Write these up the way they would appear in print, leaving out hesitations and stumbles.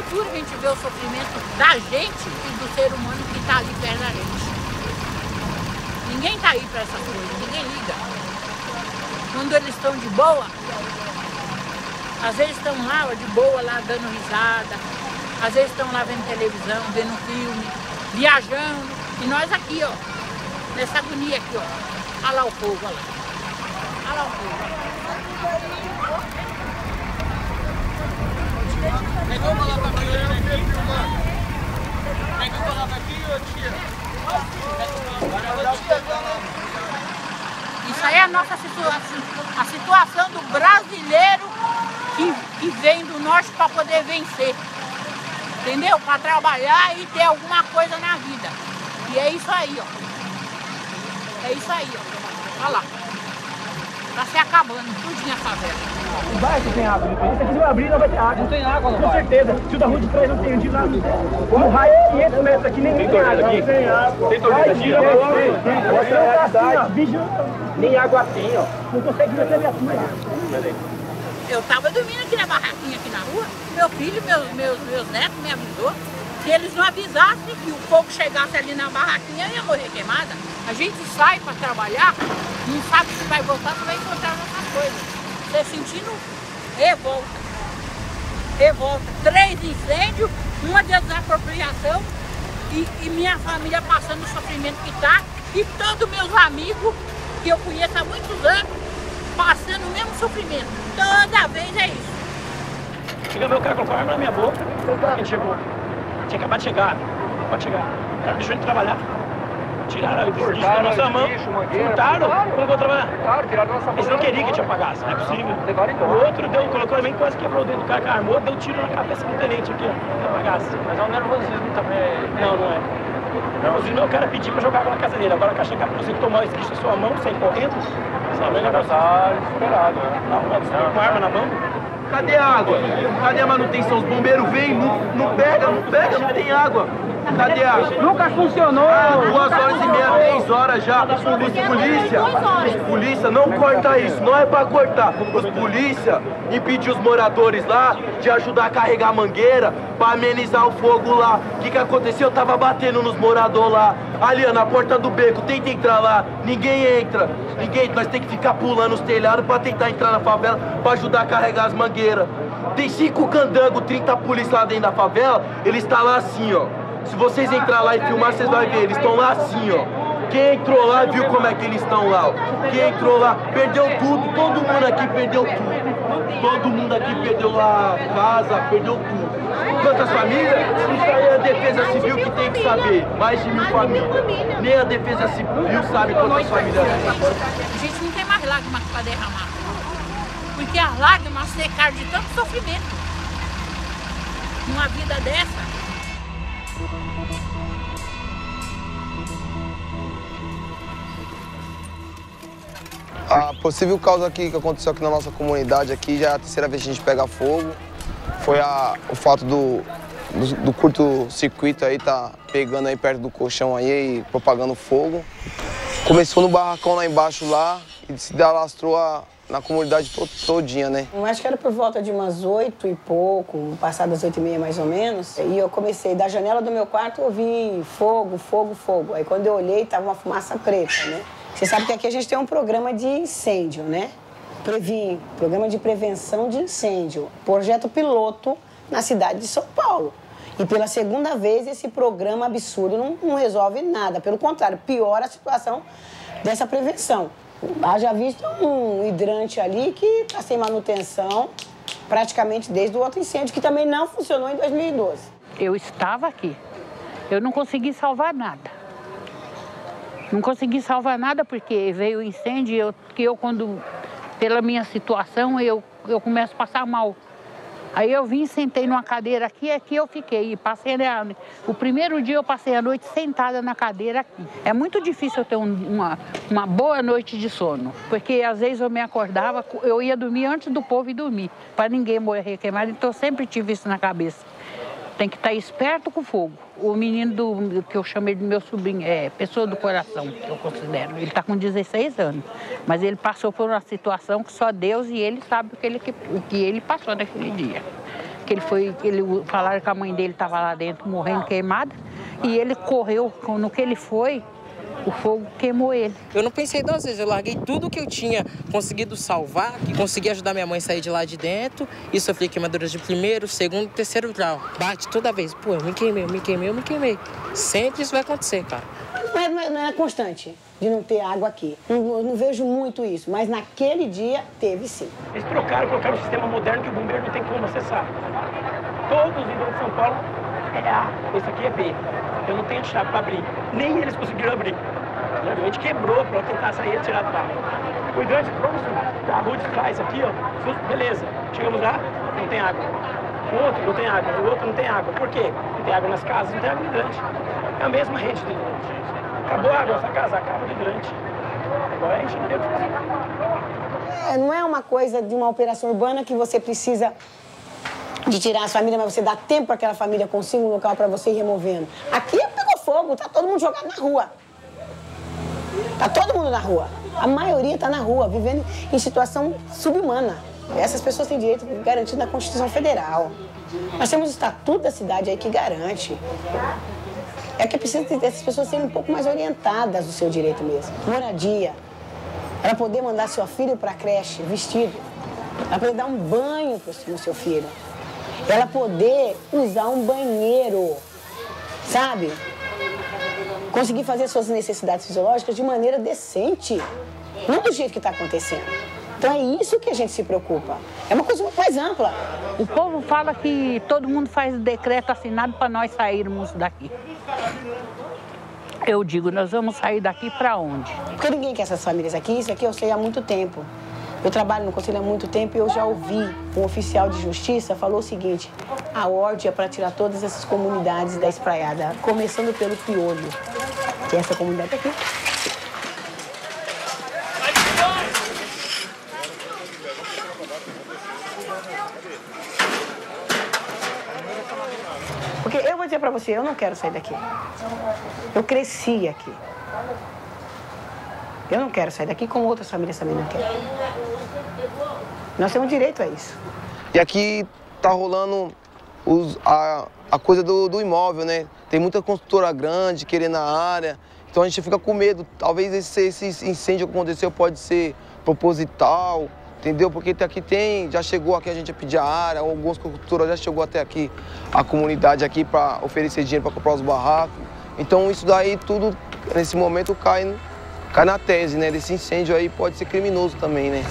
altura a gente vê o sofrimento da gente e do ser humano que está ali perto da gente. Ninguém está aí para essas coisas, ninguém liga. Quando eles estão de boa, às vezes estão lá de boa, lá dando risada, às vezes estão lá vendo televisão, vendo filme, viajando, e nós aqui, ó, nessa agonia aqui, ó. Olha lá o fogo, olha lá. Olha lá o fogo. Pegou uma lá pra frente aqui, pegou uma lá pra aqui, ô tia. Isso aí é a nossa situação, a situação do brasileiro que vem do norte para poder vencer. Entendeu? Para trabalhar e ter alguma coisa na vida. E é isso aí, ó. É isso aí, ó. Olha lá. Tá se acabando, tudinho a favela. O bairro tem água, esse aqui se eu abrir não vai ter água. Não tem água no Com bairro. certeza. Se o da rua de trás não tem, de lá no raio de 500 metros aqui nem tem água. Aqui? Tem água. Tem torneira aqui? Tem. Nem água tem, ó. Não consegue ver a minha filha. Eu tava dormindo aqui na barraquinha aqui na rua, meu filho, meus netos me avisou. Se eles não avisassem que o fogo chegasse ali na barraquinha, eu ia morrer queimada. A gente sai para trabalhar, não sabe se vai voltar, se vai encontrar nossas coisas. Você sentindo revolta. Revolta. 3 incêndios, uma desapropriação e minha família passando o sofrimento que tá. E todos meus amigos, que eu conheço há muitos anos, passando o mesmo sofrimento. Toda vez é isso. Chega meu cara, colocou a arma na minha boca. Ele chegou. Tinha acabado de chegar. Pode chegar. O cara deixou ele trabalhar. Tiraram a bicho da nossa mão. Furtaram. Como vou trabalhar? Eles não queriam que a gente apagasse. Não é possível. O outro colocou também, quase quebrou o dedo do cara que armou, deu um tiro na cabeça do tenente aqui, ó. Que apagasse. Mas é um nervosismo também. Não, não é. Nervosismo é o cara pedir pra jogar água na casa dele. Agora o cara chegar pra você tomar esse bicho na sua mão, sair correndo. Sabe, ele tá desesperado, né? Não, com arma na mão. Cadê a água? Cadê a manutenção? Os bombeiros vêm, não pega, não tem água. Cadê a água? Nunca funcionou. 2h30, 3 horas já. Os polícia não corta isso, não é pra cortar. Os polícia impediu os moradores lá de ajudar a carregar a mangueira pra amenizar o fogo lá. O que aconteceu? Eu tava batendo nos moradores lá. Ali, ó, na porta do beco, tenta entrar lá. Ninguém entra. Nós tem que ficar pulando os telhados pra tentar entrar na favela pra ajudar a carregar as mangueiras. Tem 5 candangos, 30 polícia lá dentro da favela, eles estão lá assim, ó. Se vocês entrar lá e filmar, vocês vão ver, eles estão lá assim, ó. Quem entrou lá viu como é que eles estão lá, ó. Quem entrou lá, perdeu tudo, todo mundo aqui perdeu tudo. Todo mundo aqui perdeu lá casa, perdeu tudo. Quantas famílias? Isso aí é a Defesa Civil que tem que saber. Mais de 1000 famílias. Nem a Defesa Civil sabe quantas famílias tem. A gente não tem mais lágrimas para derramar. Porque as lágrimas secaram de tanto sofrimento. Numa vida dessa. A possível causa aqui que aconteceu aqui na nossa comunidade aqui, já é a terceira vez que a gente pega fogo. Foi o fato do curto-circuito aí tá pegando aí perto do colchão aí e propagando fogo. Começou no barracão lá embaixo lá e se alastrou na comunidade todinha, né? Eu acho que era por volta de umas 8 e pouco, passadas 8h30 mais ou menos. E eu comecei, da janela do meu quarto, eu ouvi fogo, fogo, fogo. Aí quando eu olhei, tava uma fumaça preta, né? Você sabe que aqui a gente tem um programa de incêndio, né? Programa de prevenção de incêndio. Projeto piloto na cidade de São Paulo. E pela segunda vez esse programa absurdo não resolve nada. Pelo contrário, piora a situação dessa prevenção. Haja visto um hidrante ali que está sem manutenção praticamente desde o outro incêndio, que também não funcionou em 2012. Eu estava aqui. Eu não consegui salvar nada. Não consegui salvar nada porque veio o incêndio que eu quando, pela minha situação, eu começo a passar mal. Aí eu vim, sentei numa cadeira aqui, aqui eu fiquei. E passei, o primeiro dia eu passei a noite sentada na cadeira aqui. É muito difícil eu ter uma boa noite de sono, porque às vezes eu me acordava, eu ia dormir antes do povo ir dormir, para ninguém morrer queimado, então eu sempre tive isso na cabeça. Tem que estar esperto com o fogo. O menino que eu chamei de meu sobrinho, é pessoa do coração, que eu considero. Ele está com 16 anos, mas ele passou por uma situação que só Deus e ele sabe o que ele passou naquele dia. falaram que a mãe dele estava lá dentro morrendo queimada. E ele correu, no que ele foi, o fogo queimou ele. Eu não pensei duas vezes, eu larguei tudo que eu tinha conseguido salvar, que consegui ajudar minha mãe a sair de lá de dentro e sofri queimaduras de 1º, 2º, 3º grau. Bate toda vez, pô, eu me queimei. Sempre isso vai acontecer, cara. Não é constante de não ter água aqui. Não vejo muito isso, mas naquele dia teve sim. Eles colocaram um sistema moderno que o bombeiro não tem como acessar. Todos os vidros de São Paulo é A, esse aqui é B. Eu não tenho chave para abrir. Nem eles conseguiram abrir. A gente quebrou para tentar sair e tirar do carro. O hidrante da rua de trás aqui, ó, beleza. Chegamos lá, não tem água. O outro não tem água, o outro não tem água. Por quê? Não tem água nas casas, não tem água no hidrante. É a mesma rede de hidrante. Acabou a água nessa casa, acaba o hidrante. Agora a gente não deu o que fazer. Não é uma coisa de uma operação urbana que você precisa de tirar as famílias, mas você dá tempo para que aquela família consiga um local para você ir removendo. Aqui pegou fogo, tá todo mundo jogado na rua. Tá todo mundo na rua. A maioria tá na rua, vivendo em situação subhumana. Essas pessoas têm direito garantido na Constituição Federal. Nós temos o Estatuto da Cidade aí que garante. É que precisa dessas pessoas serem um pouco mais orientadas do seu direito mesmo. Moradia. Ela poder mandar seu filho para a creche vestido. Ela poder dar um banho no seu filho. Ela poder usar um banheiro, sabe? Conseguir fazer suas necessidades fisiológicas de maneira decente. Não do jeito que está acontecendo. Então é isso que a gente se preocupa. É uma coisa muito mais ampla. O povo fala que todo mundo faz o decreto assinado para nós sairmos daqui. Eu digo, nós vamos sair daqui para onde? Porque ninguém quer essas famílias aqui. Isso aqui eu sei há muito tempo. Eu trabalho no Conselho há muito tempo e eu já ouvi um oficial de justiça falou o seguinte: a ordem é para tirar todas essas comunidades da espraiada, começando pelo Piolho, que é essa comunidade aqui. Porque eu vou dizer para você, eu não quero sair daqui. Eu cresci aqui. Eu não quero sair daqui, como outras famílias também não querem. Nós temos direito a isso. E aqui tá rolando a coisa do imóvel, né? Tem muita construtora grande querendo a área, então a gente fica com medo. Talvez esse incêndio que aconteceu pode ser proposital, entendeu? Porque aqui já chegou aqui a gente a pedir a área, algumas construtoras já chegou até aqui, a comunidade aqui para oferecer dinheiro para comprar os barracos. Então isso daí tudo, nesse momento, cai na tese, né? Desse incêndio aí pode ser criminoso também, né?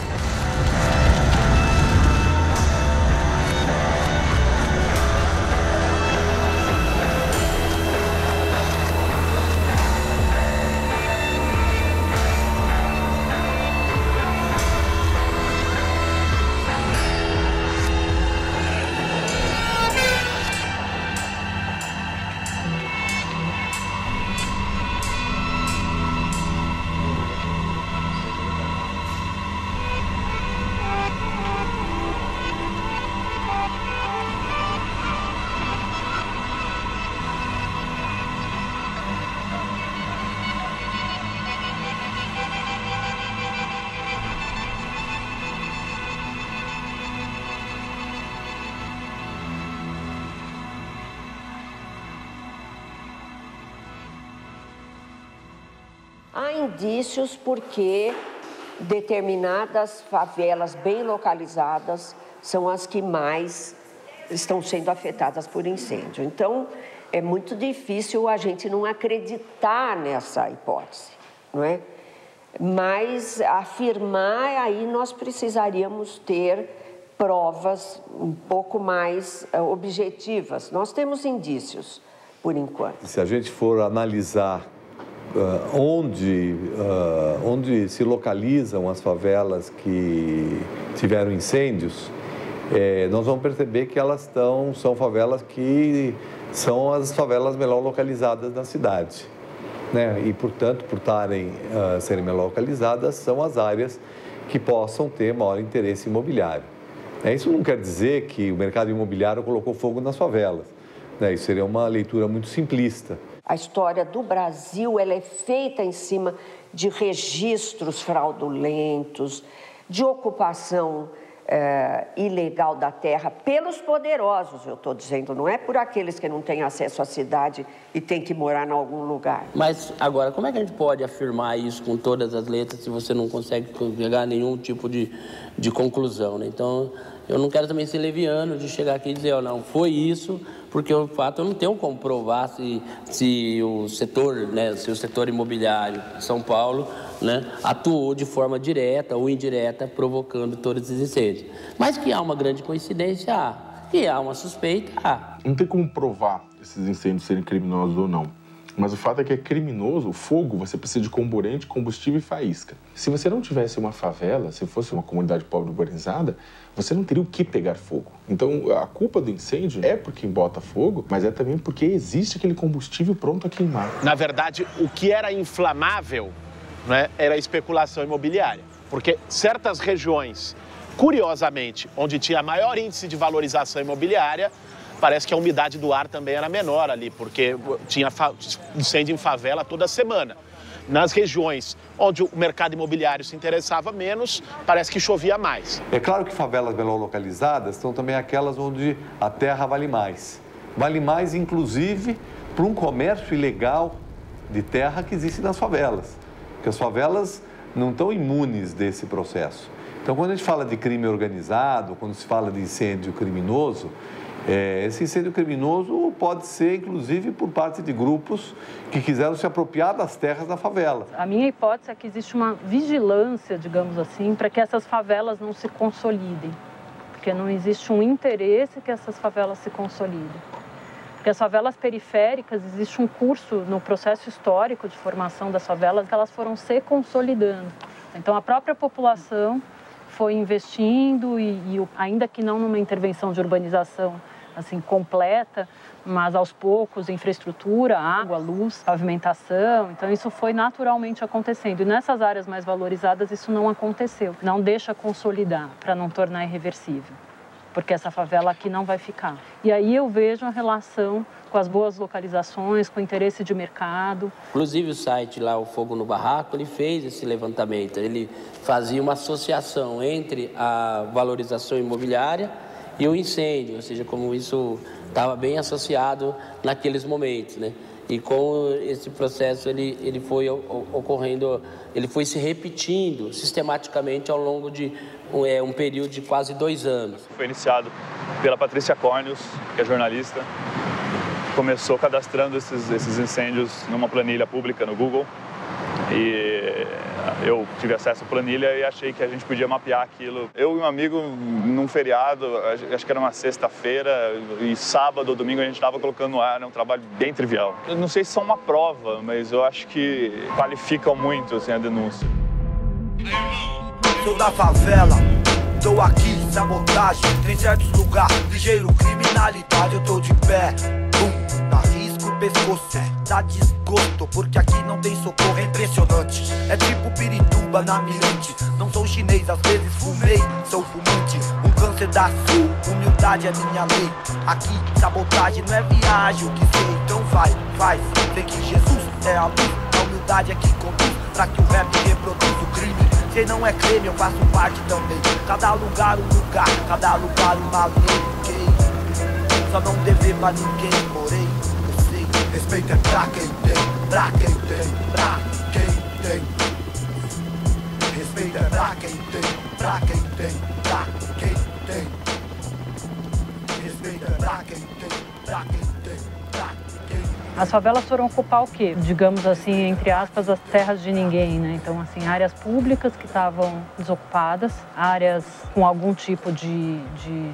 Há indícios porque determinadas favelas bem localizadas são as que mais estão sendo afetadas por incêndio. Então, é muito difícil a gente não acreditar nessa hipótese, não é? Mas afirmar, aí nós precisaríamos ter provas um pouco mais objetivas. Nós temos indícios, por enquanto. Se a gente for analisar onde se localizam as favelas que tiveram incêndios, nós vamos perceber que elas são favelas que são as favelas melhor localizadas na cidade, né? E, portanto, por serem melhor localizadas, são as áreas que possam ter maior interesse imobiliário. Isso não quer dizer que o mercado imobiliário colocou fogo nas favelas, né? Isso seria uma leitura muito simplista. A história do Brasil, ela é feita em cima de registros fraudulentos, de ocupação ilegal da terra pelos poderosos, eu estou dizendo, não é por aqueles que não têm acesso à cidade e têm que morar em algum lugar. Mas agora, como é que a gente pode afirmar isso com todas as letras se você não consegue chegar a nenhum tipo de conclusão, né? Então, eu não quero também ser leviano de chegar aqui e dizer, não, foi isso, porque o fato eu não tenho como provar se o setor, né, se o setor imobiliário de São Paulo, né, atuou de forma direta ou indireta, provocando todos esses incêndios. Mas que há uma grande coincidência, há. E há uma suspeita, há. Não tem como provar esses incêndios serem criminosos ou não. Mas o fato é que é criminoso, o fogo, você precisa de comburente, combustível e faísca. Se você não tivesse uma favela, se fosse uma comunidade pobre urbanizada, você não teria o que pegar fogo. Então, a culpa do incêndio é por quem bota fogo, mas é também porque existe aquele combustível pronto a queimar. Na verdade, o que era inflamável, né, era a especulação imobiliária. Porque certas regiões, curiosamente, onde tinha maior índice de valorização imobiliária, parece que a umidade do ar também era menor ali, porque tinha incêndio em favela toda semana. Nas regiões onde o mercado imobiliário se interessava menos, parece que chovia mais. É claro que favelas melhor localizadas são também aquelas onde a terra vale mais. Vale mais, inclusive, para um comércio ilegal de terra que existe nas favelas. Porque as favelas não estão imunes desse processo. Então, quando a gente fala de crime organizado, quando se fala de incêndio criminoso, esse incêndio criminoso pode ser, inclusive, por parte de grupos que quiseram se apropriar das terras da favela. A minha hipótese é que existe uma vigilância, digamos assim, para que essas favelas não se consolidem. Porque não existe um interesse que essas favelas se consolidem. Porque as favelas periféricas, existe um curso no processo histórico de formação das favelas que elas foram se consolidando. Então, a própria população foi investindo e ainda que não numa intervenção de urbanização assim completa, mas aos poucos infraestrutura, água, luz, pavimentação, então isso foi naturalmente acontecendo. E nessas áreas mais valorizadas isso não aconteceu, não deixa consolidar para não tornar irreversível, porque essa favela aqui não vai ficar. E aí eu vejo a relação com as boas localizações, com o interesse de mercado. Inclusive o site lá, o Fogo no Barraco, ele fez esse levantamento, ele fazia uma associação entre a valorização imobiliária e o incêndio, ou seja, como isso estava bem associado naqueles momentos, né? E com esse processo ele foi ocorrendo, ele foi se repetindo sistematicamente ao longo de um período de quase 2 anos. Foi iniciado pela Patrícia Cornius, que é jornalista, começou cadastrando esses incêndios numa planilha pública no Google e eu tive acesso à planilha e achei que a gente podia mapear aquilo. Eu e um amigo, num feriado, acho que era uma sexta-feira, e sábado ou domingo a gente estava colocando no ar, é um trabalho bem trivial. Eu não sei se são uma prova, mas eu acho que qualificam muito assim, a denúncia. Sou da favela, tô aqui, sabotagem, tem certos lugares, ligeiro, criminalidade, eu tô de pé, dá risco o pescoço, dá desgosto, porque aqui não tem socorro, é impressionante, é tipo Pirituba na Mirante, não sou chinês, às vezes fumei, sou fumante, um câncer da sul, humildade é minha lei, aqui sabotagem não é viagem, o que sei, então vai, faz, vê que Jesus é a luz, a humildade é que conduz, pra que o rap reproduz o crime. Se não é crime, eu faço parte também. Cada lugar um lugar, cada lugar uma lei. Okay? Só não dever pra ninguém, porém, eu sei. Respeito é pra quem tem, pra quem tem, pra quem tem. Respeito é pra quem tem, pra quem tem, pra quem tem. Respeito é pra quem tem, pra quem tem, pra quem tem. As favelas foram ocupar o quê? Digamos assim, entre aspas, as terras de ninguém, né? Então, assim, áreas públicas que estavam desocupadas, áreas com algum tipo de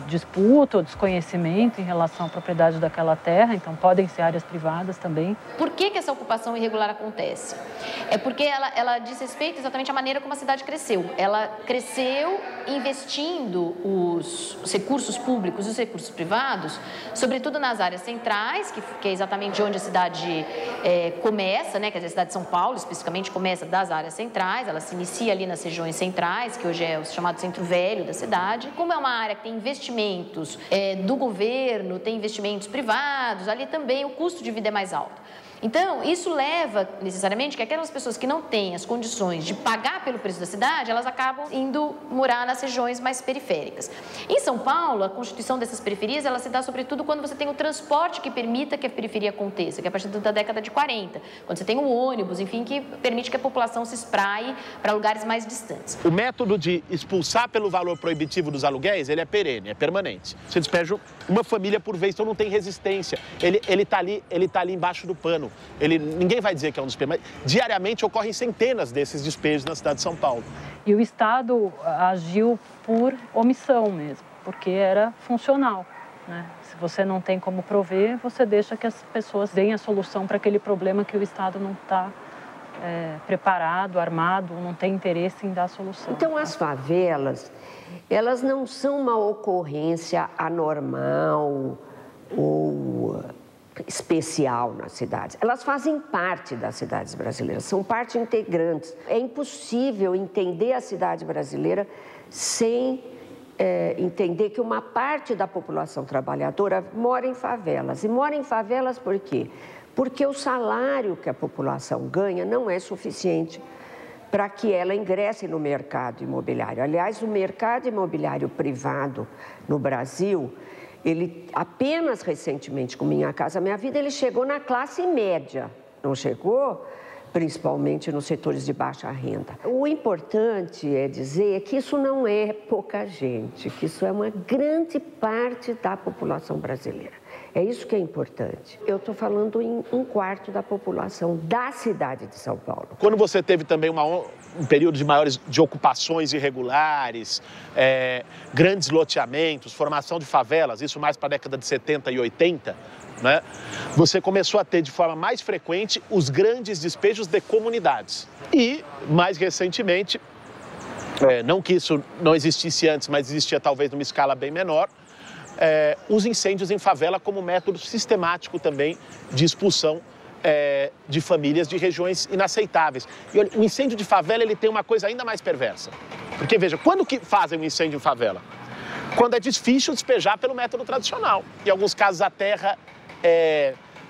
disputa ou desconhecimento em relação à propriedade daquela terra, então podem ser áreas privadas também. Por que essa ocupação irregular acontece? É porque ela diz respeito exatamente à maneira como a cidade cresceu. Ela cresceu investindo os recursos públicos e os recursos privados, sobretudo nas áreas centrais, que é exatamente onde a cidade começa, né? Quer dizer, a cidade de São Paulo, especificamente, começa das áreas centrais, ela se inicia ali nas regiões centrais, que hoje é o chamado centro velho da cidade. Como é uma área que tem investimentos do governo, tem investimentos privados, ali também o custo de vida é mais alto. Então, isso leva necessariamente que aquelas pessoas que não têm as condições de pagar pelo preço da cidade, elas acabam indo morar nas regiões mais periféricas. Em São Paulo, a constituição dessas periferias, ela se dá sobretudo quando você tem o transporte que permita que a periferia aconteça, que é a partir da década de 40, quando você tem o ônibus, enfim, que permite que a população se espraie para lugares mais distantes. O método de expulsar pelo valor proibitivo dos aluguéis, ele é perene, é permanente. Você despeja uma família por vez, então não tem resistência. Ele tá ali embaixo do pano. Ninguém vai dizer que é um despejo, mas diariamente ocorrem centenas desses despejos na cidade de São Paulo. E o Estado agiu por omissão mesmo, porque era funcional, né? Se você não tem como prover, você deixa que as pessoas deem a solução para aquele problema que o Estado não está preparado, armado, não tem interesse em dar a solução. Então, as favelas, elas não são uma ocorrência anormal ou especial nas cidades. Elas fazem parte das cidades brasileiras, são parte integrantes. É impossível entender a cidade brasileira sem entender que uma parte da população trabalhadora mora em favelas. E mora em favelas por quê? Porque o salário que a população ganha não é suficiente para que ela ingresse no mercado imobiliário. Aliás, o mercado imobiliário privado no Brasil, ele apenas recentemente, com Minha Casa Minha Vida, ele chegou na classe média, não chegou principalmente nos setores de baixa renda. O importante é dizer que isso não é pouca gente, que isso é uma grande parte da população brasileira. É isso que é importante. Eu estou falando em 1/4 da população da cidade de São Paulo. Quando você teve também um período de ocupações irregulares, grandes loteamentos, formação de favelas, isso mais para a década de 70 e 80, né? Você começou a ter de forma mais frequente os grandes despejos de comunidades. E, mais recentemente, não que isso não existisse antes, mas existia talvez numa escala bem menor, os incêndios em favela como método sistemático também de expulsão de famílias de regiões inaceitáveis. E olha, o incêndio de favela ele tem uma coisa ainda mais perversa. Porque, veja, quando que fazem um incêndio em favela? Quando é difícil despejar pelo método tradicional. Em alguns casos, a terra,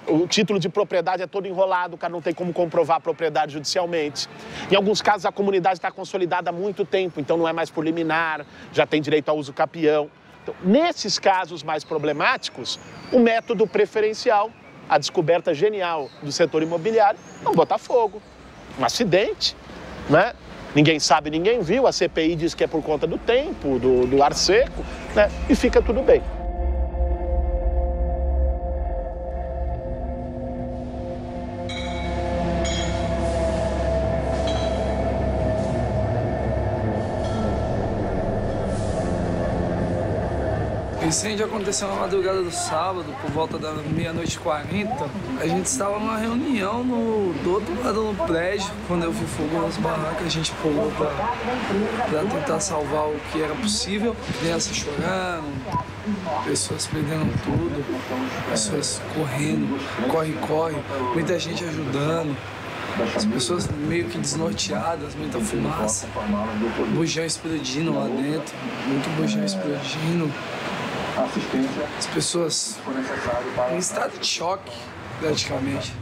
o título de propriedade é todo enrolado, o cara não tem como comprovar a propriedade judicialmente. Em alguns casos, a comunidade está consolidada há muito tempo, então não é mais por liminar, já tem direito ao uso capião. Então, nesses casos mais problemáticos, o método preferencial, a descoberta genial do setor imobiliário, é um botar fogo, um acidente, né? Ninguém sabe, ninguém viu, a CPI diz que é por conta do tempo, do ar seco, né? E fica tudo bem. O incêndio aconteceu na madrugada do sábado, por volta da 00:40. A gente estava numa reunião do outro lado do prédio. Quando eu vi fogo nas barracas, a gente pulou para tentar salvar o que era possível. Crianças chorando, pessoas perdendo tudo, pessoas correndo, corre, muita gente ajudando. As pessoas meio que desnorteadas, muita fumaça, bujão explodindo lá dentro, muito bujão explodindo. As pessoas em estado de choque, praticamente.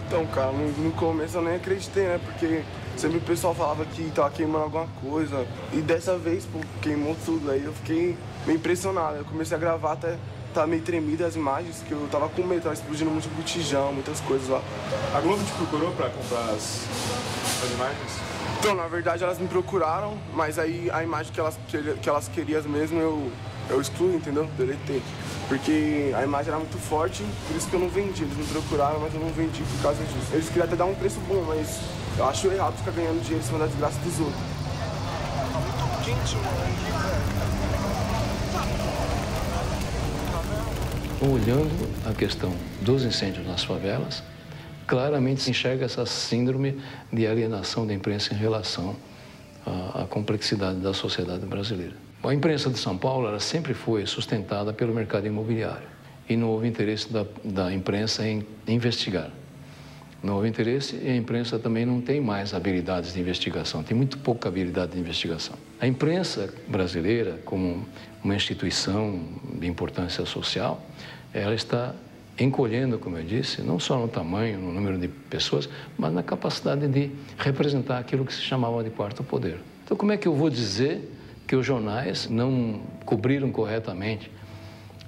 Então, cara, no começo eu nem acreditei, né? Porque sempre o pessoal falava que tava queimando alguma coisa. E dessa vez, pô, queimou tudo. Aí eu fiquei meio impressionado. Eu comecei a gravar até... Tá meio tremida as imagens, que eu tava com medo, tava explodindo muito botijão, muitas coisas lá. A Globo te procurou pra comprar as imagens? Então, na verdade, elas me procuraram, mas aí a imagem que elas queriam mesmo, eu excluí, entendeu? Deletei. Porque a imagem era muito forte, por isso que eu não vendi. Eles me procuraram, mas eu não vendi por causa disso. Eles queriam até dar um preço bom, mas eu acho errado ficar ganhando dinheiro em cima da desgraça dos outros. Olhando a questão dos incêndios nas favelas, claramente se enxerga essa síndrome de alienação da imprensa em relação à complexidade da sociedade brasileira. A imprensa de São Paulo ela sempre foi sustentada pelo mercado imobiliário e não houve interesse da imprensa em investigar. Não houve interesse e a imprensa também não tem mais habilidades de investigação, tem muito pouca habilidade de investigação. A imprensa brasileira, como uma instituição de importância social, ela está encolhendo, como eu disse, não só no tamanho, no número de pessoas, mas na capacidade de representar aquilo que se chamava de quarto poder. Então, como é que eu vou dizer que os jornais não cobriram corretamente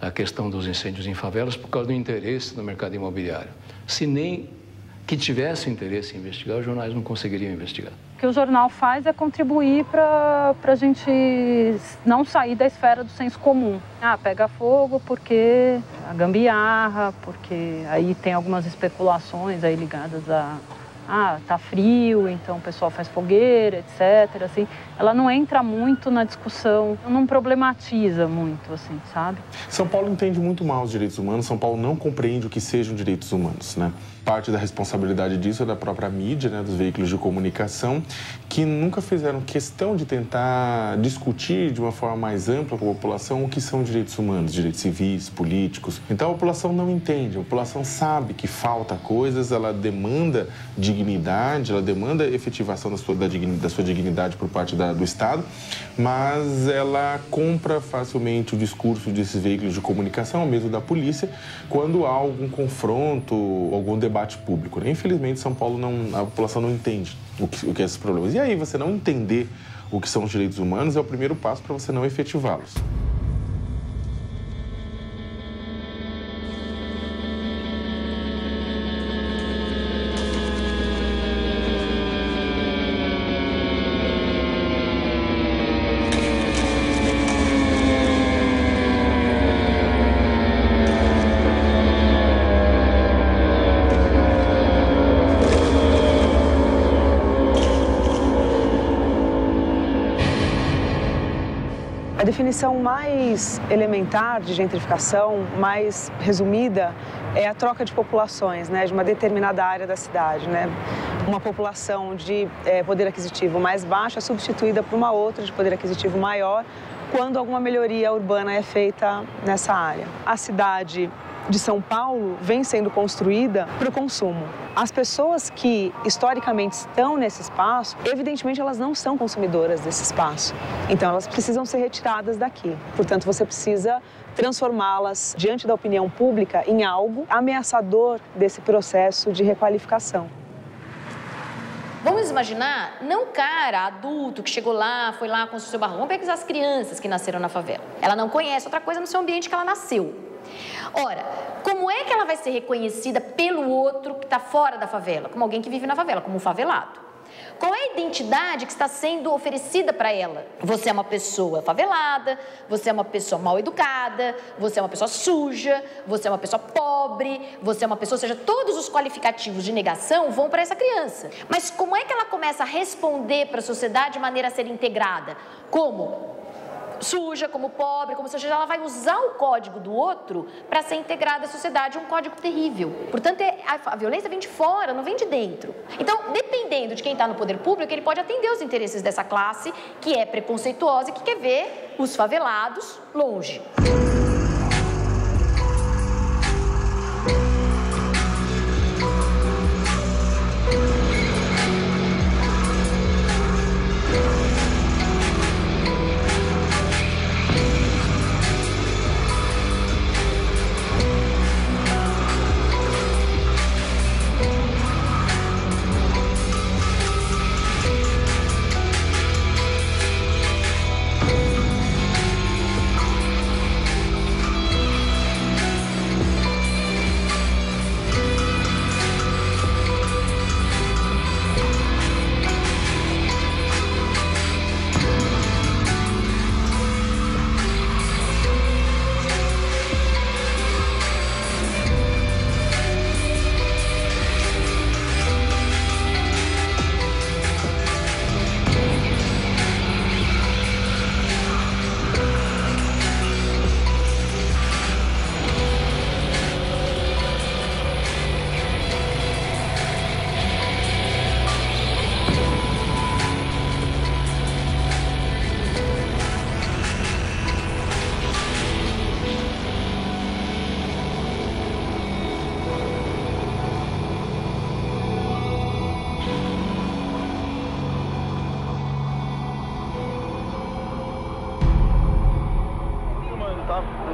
a questão dos incêndios em favelas por causa do interesse no mercado imobiliário? Se nem que tivesse interesse em investigar, os jornais não conseguiriam investigar. O que o jornal faz é contribuir para a gente não sair da esfera do senso comum. Ah, pega fogo porque a gambiarra, porque aí tem algumas especulações aí ligadas a... Ah, tá frio, então o pessoal faz fogueira, etc. Assim, ela não entra muito na discussão, não problematiza muito, assim, sabe? São Paulo entende muito mal os direitos humanos, São Paulo não compreende o que sejam direitos humanos, né? Parte da responsabilidade disso é da própria mídia, né, dos veículos de comunicação, que nunca fizeram questão de tentar discutir de uma forma mais ampla com a população o que são direitos humanos, direitos civis, políticos. Então a população não entende, a população sabe que falta coisas, ela demanda dignidade, ela demanda efetivação da sua dignidade por parte do Estado, mas ela compra facilmente o discurso desses veículos de comunicação, mesmo da polícia, quando há algum confronto, algum debate público, né? Infelizmente, São Paulo a população não entende o que é esses problemas. E aí, você não entender o que são os direitos humanos é o primeiro passo para você não efetivá-los. A definição mais elementar de gentrificação, mais resumida, é a troca de populações, né, de uma determinada área da cidade, né? Uma população de poder aquisitivo mais baixo é substituída por uma outra de poder aquisitivo maior quando alguma melhoria urbana é feita nessa área. A cidade de São Paulo vem sendo construída para o consumo. As pessoas que historicamente estão nesse espaço, evidentemente elas não são consumidoras desse espaço. Então elas precisam ser retiradas daqui. Portanto, você precisa transformá-las diante da opinião pública em algo ameaçador desse processo de requalificação. Vamos imaginar, não o cara adulto que chegou lá, foi lá construir seu barracão. Vamos pegar as crianças que nasceram na favela. Ela não conhece outra coisa no seu ambiente que ela nasceu. Ora, como é que ela vai ser reconhecida pelo outro que está fora da favela? Como alguém que vive na favela, como um favelado. Qual é a identidade que está sendo oferecida para ela? Você é uma pessoa favelada, você é uma pessoa mal educada, você é uma pessoa suja, você é uma pessoa pobre, você é uma pessoa... Ou seja, todos os qualificativos de negação vão para essa criança. Mas como é que ela começa a responder para a sociedade de maneira a ser integrada? Como? Suja, como pobre, como seja, ela vai usar o código do outro para ser integrada à sociedade, um código terrível. Portanto, a violência vem de fora, não vem de dentro. Então, dependendo de quem está no poder público, ele pode atender os interesses dessa classe que é preconceituosa e que quer ver os favelados longe.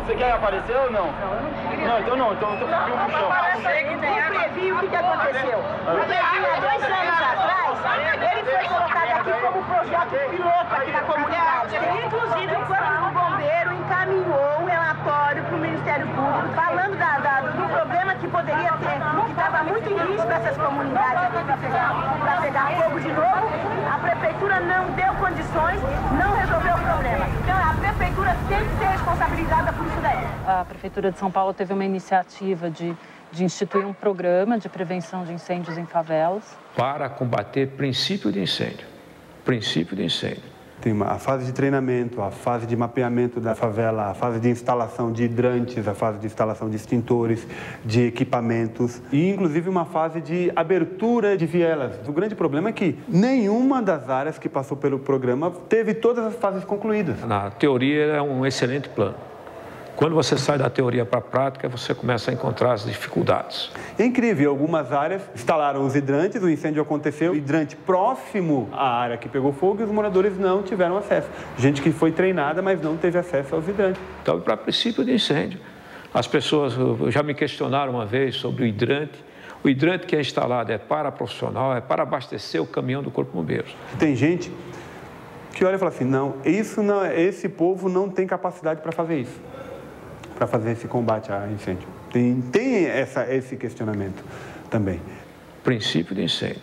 Você quer aparecer ou não? Não, então não. Então eu tô com o chão. Eu previ o que aconteceu. O previ há 2 anos atrás, ele foi colocado aqui como projeto piloto aqui na comunidade. Inclusive, o Corpo do Bombeiro encaminhou um relatório para o Ministério Público falando do problema que poderia ter, que estava muito em risco essas comunidades aqui para pegar fogo de novo. A Prefeitura não deu condições, não resolveu o problema. Então, a Prefeitura tem que ser responsabilizada por isso daí. A Prefeitura de São Paulo teve uma iniciativa de instituir um programa de prevenção de incêndios em favelas. Para combater princípio de incêndio. Princípio de incêndio. Tem a fase de treinamento, a fase de mapeamento da favela, a fase de instalação de hidrantes, a fase de instalação de extintores, de equipamentos e, inclusive, uma fase de abertura de vielas. O grande problema é que nenhuma das áreas que passou pelo programa teve todas as fases concluídas. Na teoria é um excelente plano. Quando você sai da teoria para a prática, você começa a encontrar as dificuldades. É incrível, algumas áreas instalaram os hidrantes, o incêndio aconteceu, o hidrante próximo à área que pegou fogo e os moradores não tiveram acesso. Gente que foi treinada, mas não teve acesso aos hidrantes. Então, para princípio de incêndio, as pessoas já me questionaram uma vez sobre o hidrante. O hidrante que é instalado é para profissional, é para abastecer o caminhão do Corpo de Bombeiros. Tem gente que olha e fala assim, não, esse povo não tem capacidade para fazer isso. Para fazer esse combate a incêndio. Tem esse questionamento também. Princípio de incêndio.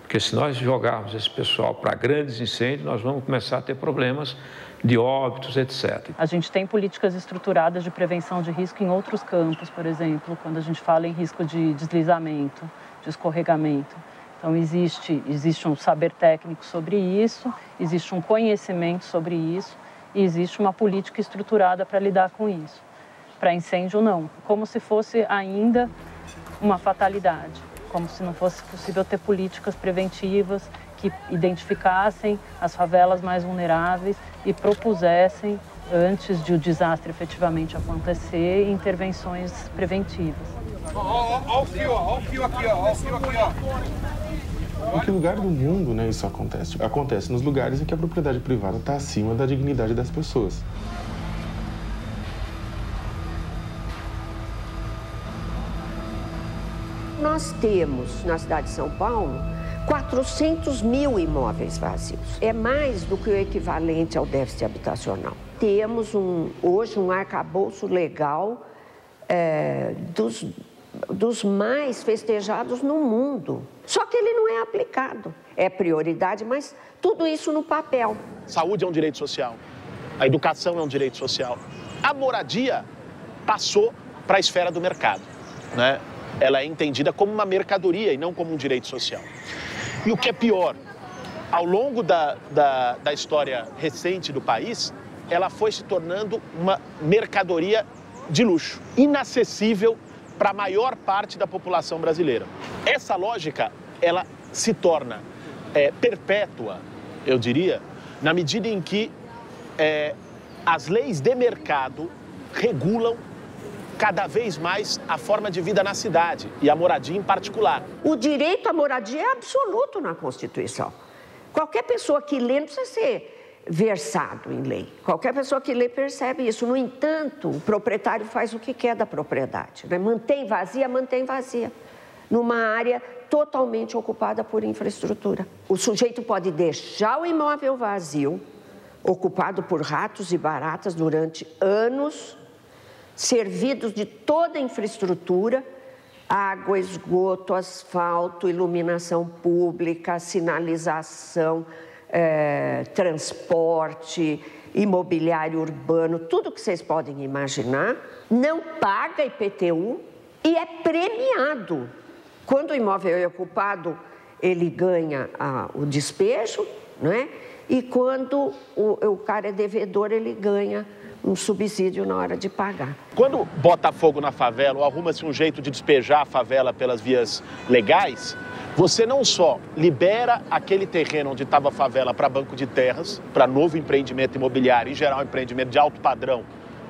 Porque se nós jogarmos esse pessoal para grandes incêndios, nós vamos começar a ter problemas de óbitos, etc. A gente tem políticas estruturadas de prevenção de risco em outros campos, por exemplo, quando a gente fala em risco de deslizamento, de escorregamento. Então, existe um saber técnico sobre isso, existe um conhecimento sobre isso e existe uma política estruturada para lidar com isso. Para incêndio, não. Como se fosse ainda uma fatalidade. Como se não fosse possível ter políticas preventivas que identificassem as favelas mais vulneráveis e propusessem, antes de o desastre efetivamente acontecer, intervenções preventivas. Olha o fio aqui, ó. Em que lugar do mundo, né, isso acontece? Acontece nos lugares em que a propriedade privada está acima da dignidade das pessoas. Nós temos, na cidade de São Paulo, 400 mil imóveis vazios. É mais do que o equivalente ao déficit habitacional. Temos hoje um arcabouço legal dos mais festejados no mundo. Só que ele não é aplicado. É prioridade, mas tudo isso no papel. Saúde é um direito social. A educação é um direito social. A moradia passou para a esfera do mercado, né? Ela é entendida como uma mercadoria e não como um direito social. E o que é pior, ao longo da história recente do país, ela foi se tornando uma mercadoria de luxo, inacessível para a maior parte da população brasileira. Essa lógica, ela se torna perpétua, eu diria, na medida em que as leis de mercado regulam cada vez mais a forma de vida na cidade e a moradia em particular. O direito à moradia é absoluto na Constituição. Qualquer pessoa que lê não precisa ser versado em lei. Qualquer pessoa que lê percebe isso. No entanto, o proprietário faz o que quer da propriedade, né? Mantém vazia, numa área totalmente ocupada por infraestrutura. O sujeito pode deixar o imóvel vazio, ocupado por ratos e baratas durante anos, servidos de toda a infraestrutura, água, esgoto, asfalto, iluminação pública, sinalização, transporte, imobiliário urbano, tudo que vocês podem imaginar, não paga IPTU e é premiado. Quando o imóvel é ocupado, ele ganha o despejo, né? E quando o cara é devedor, ele ganha um subsídio na hora de pagar. Quando bota fogo na favela ou arruma-se um jeito de despejar a favela pelas vias legais, você não só libera aquele terreno onde estava a favela para banco de terras, para novo empreendimento imobiliário, em geral um empreendimento de alto padrão,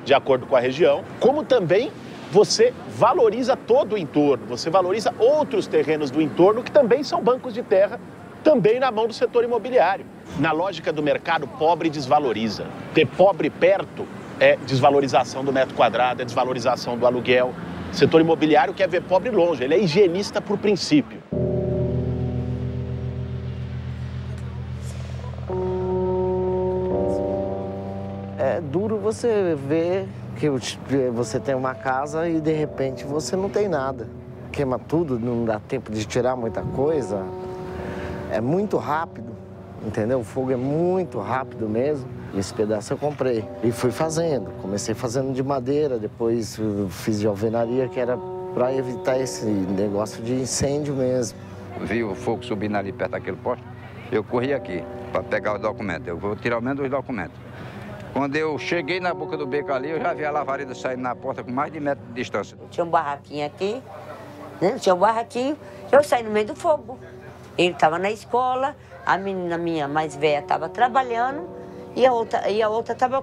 de acordo com a região, como também você valoriza todo o entorno, você valoriza outros terrenos do entorno que também são bancos de terra, também na mão do setor imobiliário. Na lógica do mercado, pobre desvaloriza. Ter pobre perto é desvalorização do metro quadrado, é desvalorização do aluguel. O setor imobiliário quer ver pobre longe, ele é higienista por princípio. É duro você ver que você tem uma casa e de repente você não tem nada. Queima tudo, não dá tempo de tirar muita coisa. É muito rápido, entendeu? O fogo é muito rápido mesmo. Esse pedaço eu comprei e fui fazendo. Comecei fazendo de madeira, depois fiz de alvenaria, que era para evitar esse negócio de incêndio mesmo. Vi o fogo subindo ali perto daquele poste, eu corri aqui para pegar os documentos. Eu vou tirar ao menos os documentos. Quando eu cheguei na boca do beco ali, eu já vi a lavareda saindo na porta com mais de metro de distância. Tinha um barraquinho aqui, né? Tinha um barraquinho, eu saí no meio do fogo. Ele estava na escola, a menina minha mais velha estava trabalhando e a outra estava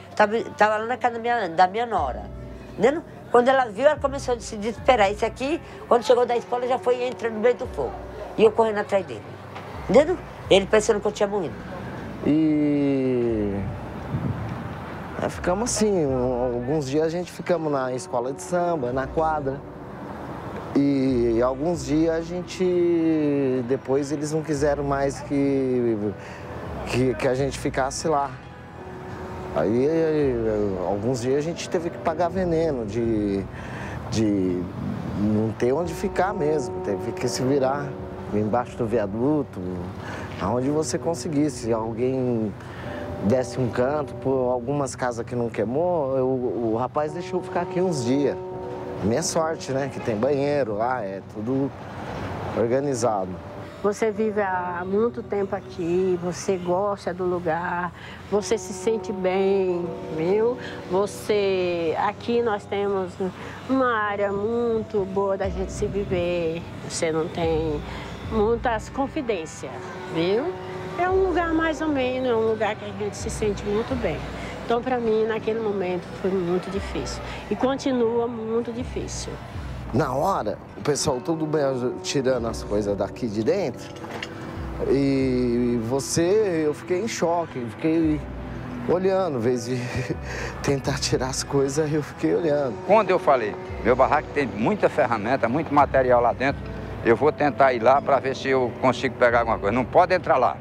estava lá na casa da minha nora. Entendeu? Quando ela viu, ela começou a se desesperar. Esse aqui, quando chegou da escola, já foi entrando no meio do fogo. E eu correndo atrás dele. Entendeu? Ele pensando que eu tinha morrido. E ficamos assim, alguns dias a gente ficamos na escola de samba, na quadra. E alguns dias a gente, depois eles não quiseram mais que a gente ficasse lá. Aí alguns dias a gente teve que pagar veneno, de não ter onde ficar mesmo, teve que se virar embaixo do viaduto, aonde você conseguisse. Alguém desse um canto, por algumas casas que não queimou, o rapaz deixou ficar aqui uns dias. Minha sorte, né, que tem banheiro lá, é tudo organizado. Você vive há muito tempo aqui, você gosta do lugar, você se sente bem, viu? Aqui nós temos uma área muito boa da gente se viver, você não tem muitas confidências, viu? É um lugar mais ou menos, é um lugar que a gente se sente muito bem. Então, para mim, naquele momento, foi muito difícil. E continua muito difícil. Na hora, o pessoal todo bem tirando as coisas daqui de dentro. E eu fiquei em choque, fiquei olhando, em vez de tentar tirar as coisas, eu fiquei olhando. Quando eu falei, meu barraco tem muita ferramenta, muito material lá dentro, eu vou tentar ir lá para ver se eu consigo pegar alguma coisa. Não pode entrar lá.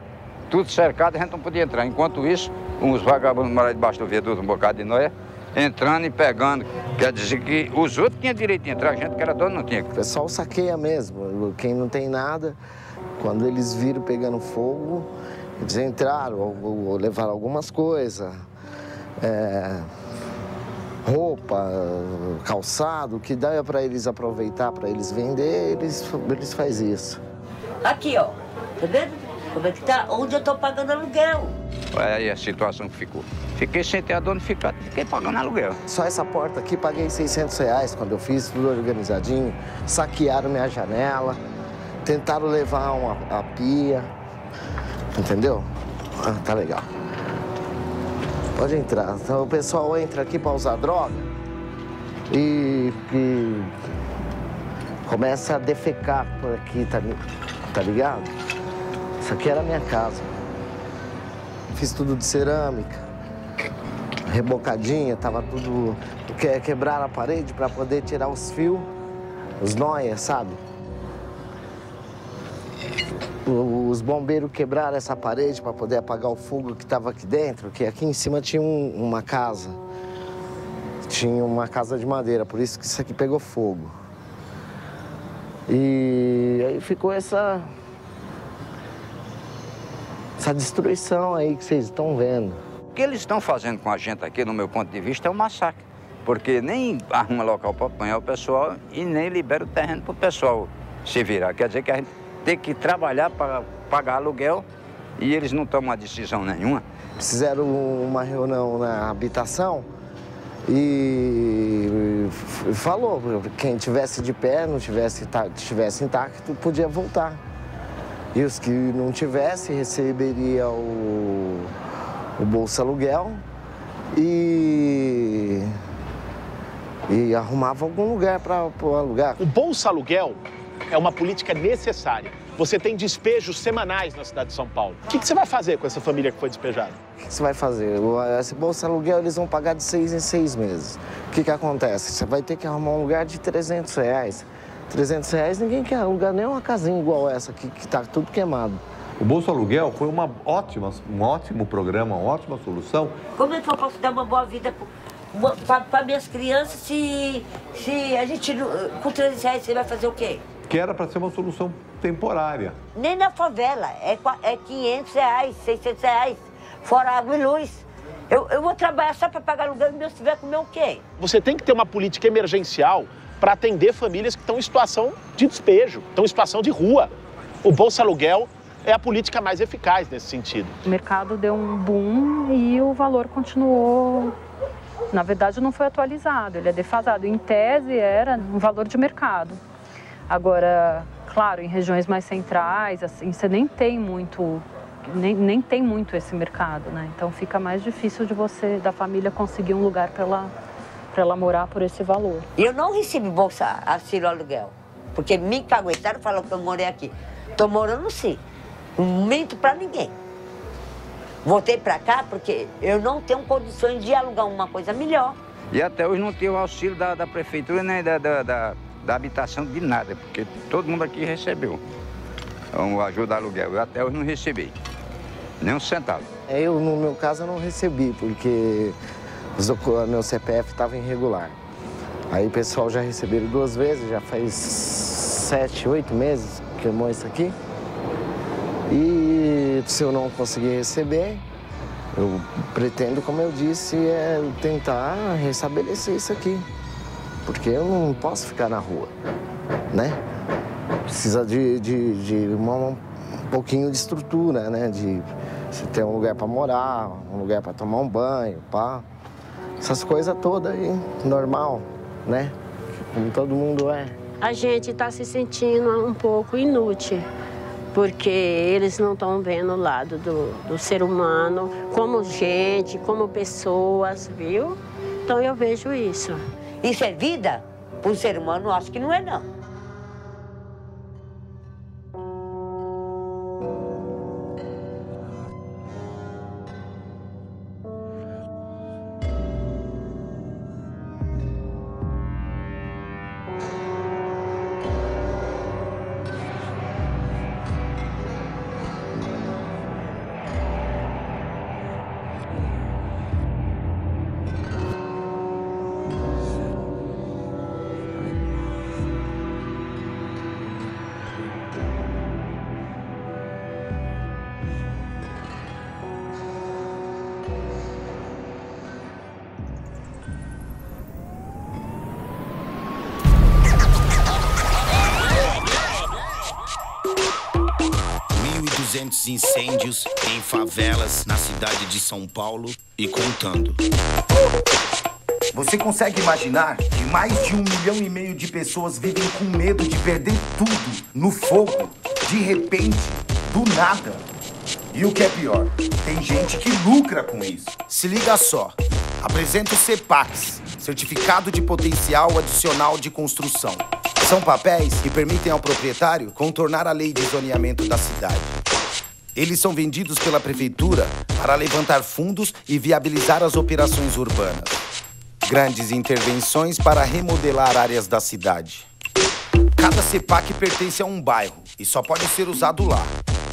Tudo cercado, a gente não podia entrar. Enquanto isso, uns vagabundos moravam debaixo do viaduto, um bocado de noia, entrando e pegando. Quer dizer que os outros tinham direito de entrar, a gente que era dono não tinha. O pessoal saqueia mesmo. Quem não tem nada, quando eles viram pegando fogo, eles entraram ou levaram algumas coisas. Roupa, calçado, que dá para eles aproveitar, para eles vender, eles fazem isso. Aqui, ó, tá vendo? Como é que tá? Onde eu tô pagando aluguel. Olha aí a situação que ficou. Fiquei sem ter a onde ficar, fiquei pagando aluguel. Só essa porta aqui, paguei R$600 quando eu fiz, tudo organizadinho. Saquearam minha janela, tentaram levar a pia, entendeu? Ah, tá legal. Pode entrar. Então o pessoal entra aqui para usar droga e começa a defecar por aqui, tá ligado? Isso aqui era a minha casa. Fiz tudo de cerâmica, rebocadinha, tava tudo... Quebraram a parede para poder tirar os fios, os noias, sabe? Os bombeiros quebraram essa parede para poder apagar o fogo que estava aqui dentro, que aqui em cima tinha uma casa. Tinha uma casa de madeira, por isso que isso aqui pegou fogo. E aí ficou essa destruição aí que vocês estão vendo. O que eles estão fazendo com a gente aqui, no meu ponto de vista, é um massacre. Porque nem arruma local para apanhar o pessoal e nem libera o terreno para o pessoal se virar. Quer dizer que a gente tem que trabalhar para pagar aluguel e eles não tomam uma decisão nenhuma. Fizeram uma reunião na habitação e falou, quem tivesse de pé, não tivesse intacto, podia voltar. E os que não tivessem, receberia o Bolsa Aluguel e arrumava algum lugar para alugar. O Bolsa Aluguel é uma política necessária. Você tem despejos semanais na cidade de São Paulo. O que você vai fazer com essa família que foi despejada? O que você vai fazer? Esse Bolsa Aluguel eles vão pagar de 6 em 6 meses. O que acontece? Você vai ter que arrumar um lugar de R$300. R$300 ninguém quer alugar nem uma casinha igual essa aqui, que tá tudo queimado. O Bolsa Aluguel foi um ótimo programa, uma ótima solução. Como é que eu posso dar uma boa vida para minhas crianças se a gente, com R$300, você vai fazer o quê? Que era para ser uma solução temporária. Nem na favela, é R$500, R$600, fora água e luz. Eu vou trabalhar só para pagar aluguel e meus filhos vão comer o quê? Você tem que ter uma política emergencial para atender famílias que estão em situação de despejo, estão em situação de rua. O Bolsa Aluguel é a política mais eficaz nesse sentido. O mercado deu um boom e o valor continuou. Na verdade, não foi atualizado, ele é defasado. Em tese, era um valor de mercado. Agora, claro, em regiões mais centrais, assim, você nem tem muito esse mercado, né? Então fica mais difícil da família conseguir um lugar para ela morar por esse valor. Eu não recebi bolsa auxílio aluguel, porque me caguetaram e falaram que eu morei aqui. Tô morando sim, não minto para ninguém. Voltei para cá porque eu não tenho condições de alugar uma coisa melhor. E até hoje não tem o auxílio da prefeitura nem da habitação de nada, porque todo mundo aqui recebeu a ajuda aluguel. Eu até hoje não recebi, nem um centavo. Eu, no meu caso, eu não recebi, porque meu CPF estava irregular. Aí o pessoal já receberam 2 vezes, já faz 7, 8 meses que queimou isso aqui. E se eu não conseguir receber, eu pretendo, como eu disse, tentar restabelecer isso aqui. Porque eu não posso ficar na rua, né? Precisa de um pouquinho de estrutura, né? De você ter um lugar para morar, um lugar para tomar um banho, pá. Essas coisas todas aí, normal, né? Como todo mundo é. A gente está se sentindo um pouco inútil, porque eles não estão vendo o lado do ser humano como gente, como pessoas, viu? Então eu vejo isso. Isso é vida? Para o ser humano, eu acho que não é, não. Incêndios em favelas na cidade de São Paulo e contando. Você consegue imaginar que mais de 1,5 milhão de pessoas vivem com medo de perder tudo no fogo, de repente, do nada? E o que é pior, tem gente que lucra com isso. Se liga só, apresenta o CEPAX, Certificado de Potencial Adicional de Construção. São papéis que permitem ao proprietário contornar a lei de zoneamento da cidade. Eles são vendidos pela prefeitura para levantar fundos e viabilizar as operações urbanas. Grandes intervenções para remodelar áreas da cidade. Cada CEPAC pertence a um bairro e só pode ser usado lá.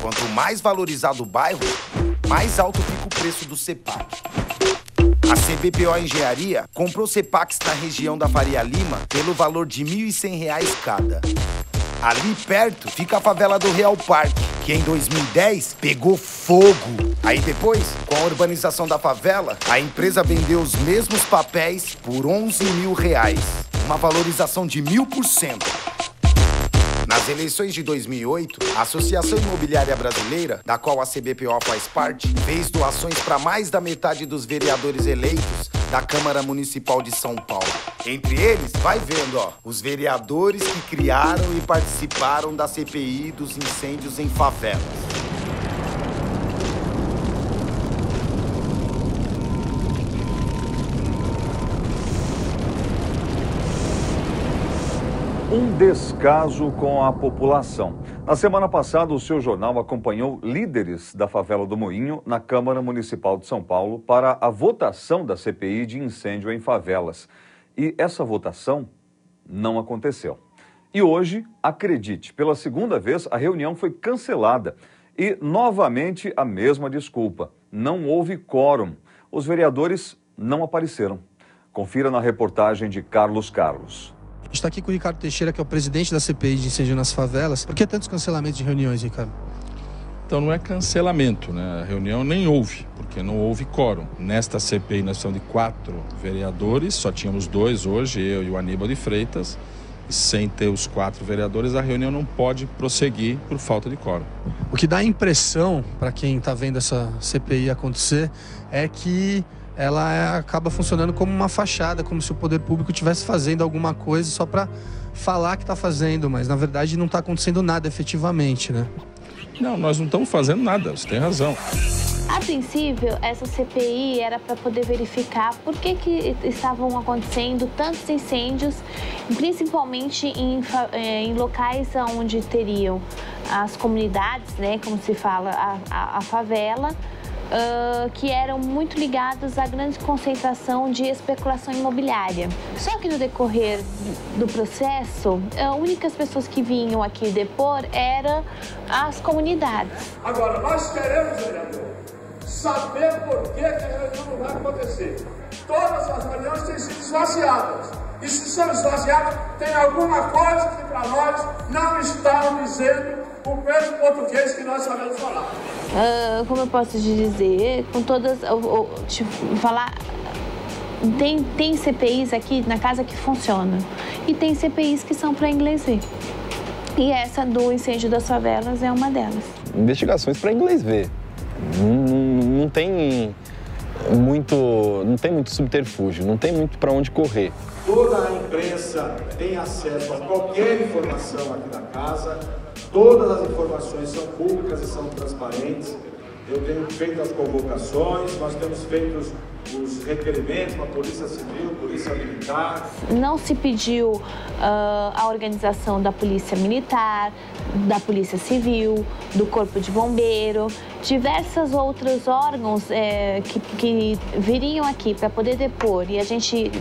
Quanto mais valorizado o bairro, mais alto fica o preço do CEPAC. A CBPO Engenharia comprou CEPACs na região da Faria Lima pelo valor de R$ 1.100 cada. Ali perto fica a favela do Real Parque, que em 2010 pegou fogo. Aí depois, com a urbanização da favela, a empresa vendeu os mesmos papéis por R$ 11 mil, uma valorização de 1000%. Nas eleições de 2008, a Associação Imobiliária Brasileira, da qual a CBPO faz parte, fez doações para mais da metade dos vereadores eleitos da Câmara Municipal de São Paulo. Entre eles, vai vendo, os vereadores que criaram e participaram da CPI dos incêndios em favelas. Um descaso com a população. Na semana passada, o seu jornal acompanhou líderes da favela do Moinho na Câmara Municipal de São Paulo para a votação da CPI de incêndio em favelas. E essa votação não aconteceu. E hoje, acredite, pela segunda vez a reunião foi cancelada. E, novamente, a mesma desculpa. Não houve quórum. Os vereadores não apareceram. Confira na reportagem de Carlos Carlos. A gente está aqui com o Ricardo Teixeira, que é o presidente da CPI de incêndio nas favelas. Por que tantos cancelamentos de reuniões, Ricardo? Então não é cancelamento, né? A reunião nem houve, porque não houve quórum. Nesta CPI nós somos de 4 vereadores, só tínhamos 2 hoje, eu e o Aníbal de Freitas. E sem ter os 4 vereadores, a reunião não pode prosseguir por falta de quórum. O que dá a impressão, para quem está vendo essa CPI acontecer, é que ela acaba funcionando como uma fachada, como se o poder público estivesse fazendo alguma coisa só para falar que está fazendo, mas na verdade não está acontecendo nada efetivamente, né? Não, nós não estamos fazendo nada, você tem razão. A princípio, essa CPI era para poder verificar por que estavam acontecendo tantos incêndios, principalmente em locais onde teriam as comunidades, né, como se fala, a favela, que eram muito ligados à grande concentração de especulação imobiliária. Só que no decorrer do processo, as únicas pessoas que vinham aqui depor eram as comunidades. Agora, nós queremos, vereador, saber por que a reunião não vai acontecer. Todas as reuniões têm sido esvaziadas. E se são esvaziadas, tem alguma coisa que para nós não estão dizendo o mesmo português que nós sabemos falar. Como eu posso te dizer, com todas, falar, tem CPIs aqui na casa que funcionam e tem CPIs que são para inglês ver. E essa do incêndio das favelas é uma delas. Investigações para inglês ver. Não tem muito subterfúgio, não tem muito para onde correr. Toda a imprensa tem acesso a qualquer informação aqui na casa. Todas as informações são públicas e são transparentes. Eu tenho feito as convocações, nós temos feito os requerimentos para a Polícia Civil, Polícia Militar. Não se pediu a organização da Polícia Militar, da Polícia Civil, do Corpo de Bombeiro, diversos outros órgãos que viriam aqui para poder depor e a gente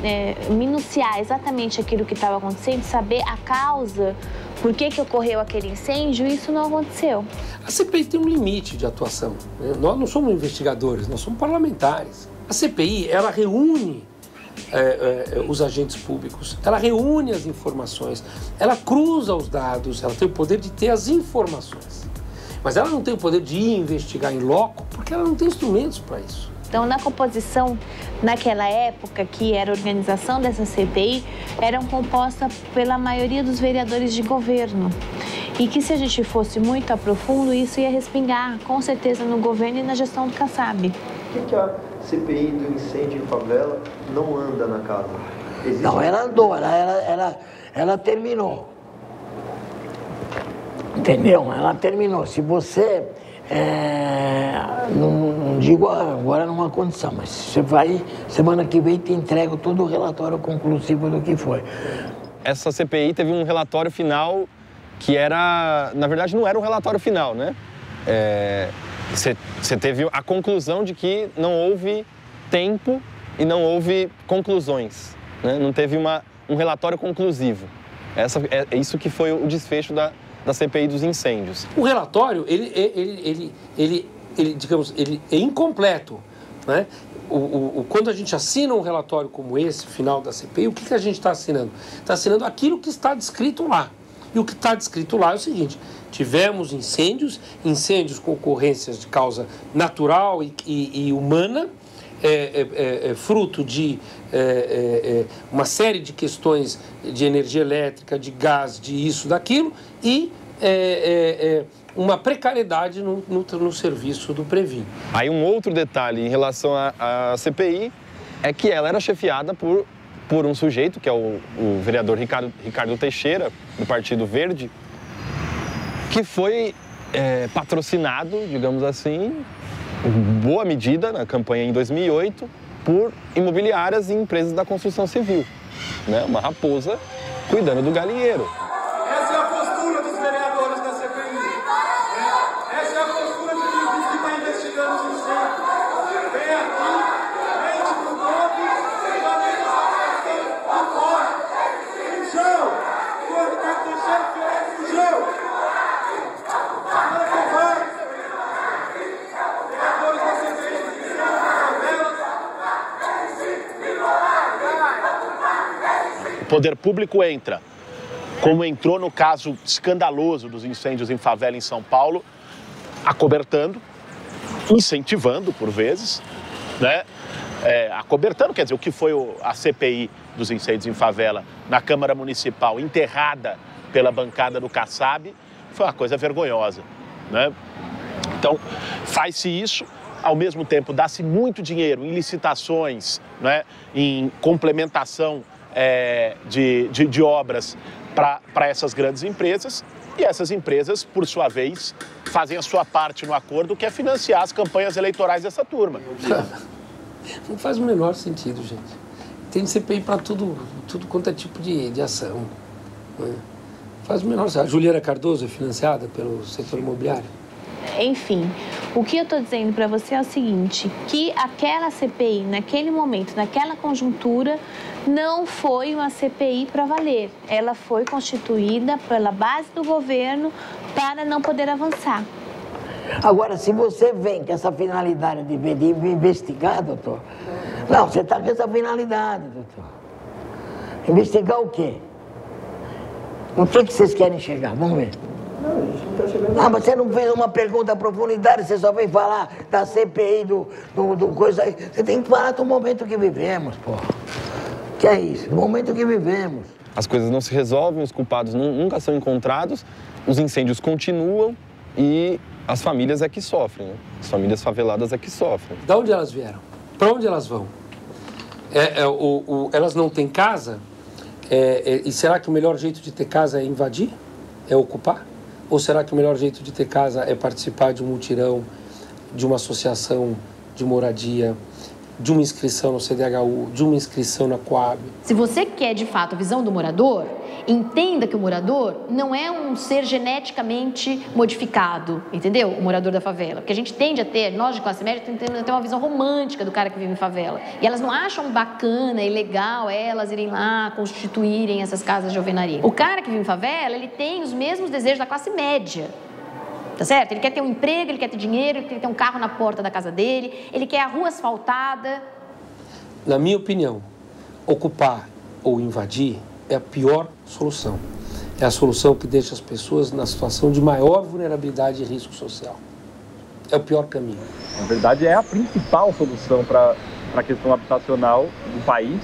minuciar exatamente aquilo que estava acontecendo, saber a causa, por que ocorreu aquele incêndio, isso não aconteceu. A CPI tem um limite de atuação, né? Nós não somos investigadores, nós somos parlamentares. A CPI, ela reúne os agentes públicos, ela reúne as informações, ela cruza os dados, ela tem o poder de ter as informações. Mas ela não tem o poder de ir investigar em loco, porque ela não tem instrumentos para isso. Então, na composição, naquela época, que era a organização dessa CPI, eram compostas pela maioria dos vereadores de governo. E que se a gente fosse muito a profundo, isso ia respingar, com certeza, no governo e na gestão do Kassab. Por que a CPI do incêndio em favela não anda na casa? Não, ela andou, ela terminou. Entendeu? Ela terminou. Se você, não digo agora numa condição, mas você vai, semana que vem te entrego todo o relatório conclusivo do que foi. Essa CPI teve um relatório final que era, na verdade não era um relatório final, né? Você teve a conclusão de que não houve tempo e não houve conclusões, né? Não teve um relatório conclusivo. Isso que foi o desfecho da CPI dos incêndios. O relatório, digamos, ele é incompleto, né? Quando a gente assina um relatório como esse, final da CPI, o que a gente está assinando? Está assinando aquilo que está descrito lá. E o que está descrito lá é o seguinte: tivemos incêndios com ocorrências de causa natural e humana, fruto de uma série de questões de energia elétrica, de gás, de isso, daquilo, e uma precariedade no serviço do Previn. Aí um outro detalhe em relação à CPI é que ela era chefiada por um sujeito, que é o vereador Ricardo Teixeira, do Partido Verde, que foi patrocinado, digamos assim, em boa medida, na campanha em 2008, por imobiliárias e empresas da construção civil, né? Uma raposa cuidando do galinheiro. poder público entra, como entrou no caso escandaloso dos incêndios em favela em São Paulo, acobertando, incentivando por vezes, né? Acobertando, quer dizer, o que foi a CPI dos incêndios em favela na Câmara Municipal, enterrada pela bancada do Kassab, foi uma coisa vergonhosa, né? Então, faz-se isso, ao mesmo tempo dá-se muito dinheiro em licitações, né? Em complementação de obras para essas grandes empresas, e essas empresas, por sua vez, fazem a sua parte no acordo, que é financiar as campanhas eleitorais dessa turma. Não faz o menor sentido, gente. Tem CPI para tudo quanto é tipo de ação. Né? Faz o menor sentido. A Juliana Cardoso é financiada pelo setor imobiliário? Enfim, o que eu estou dizendo para você é o seguinte, que aquela CPI, naquele momento, naquela conjuntura, não foi uma CPI para valer. Ela foi constituída pela base do governo para não poder avançar. Agora, se você vem com essa finalidade de investigar, doutor, não, você está com essa finalidade, doutor. Investigar o quê? O que vocês querem chegar? Vamos ver. Não, a gente não está chegando. Ah, mas você não fez uma pergunta à profundidade, você só veio falar da CPI, do coisa aí. Você tem que falar do momento que vivemos, pô. Que é isso, do momento que vivemos. As coisas não se resolvem, os culpados nunca são encontrados, os incêndios continuam e as famílias é que sofrem, né? As famílias faveladas é que sofrem. De onde elas vieram? Para onde elas vão? Elas não têm casa? E será que o melhor jeito de ter casa é invadir? É ocupar? Ou será que o melhor jeito de ter casa é participar de um mutirão, de uma associação de moradia, de uma inscrição no CDHU, de uma inscrição na Coab? Se você quer, de fato, a visão do morador, entenda que o morador não é um ser geneticamente modificado, entendeu? O morador da favela. Porque a gente tende a ter, nós de classe média, tendemos a ter uma visão romântica do cara que vive em favela. E elas não acham bacana e legal elas irem lá constituírem essas casas de alvenaria. O cara que vive em favela, ele tem os mesmos desejos da classe média. Tá certo? Ele quer ter um emprego, ele quer ter dinheiro, ele quer ter um carro na porta da casa dele, ele quer a rua asfaltada. Na minha opinião, ocupar ou invadir é a pior solução. É a solução que deixa as pessoas na situação de maior vulnerabilidade e risco social. É o pior caminho. Na verdade, é a principal solução para a questão habitacional do país,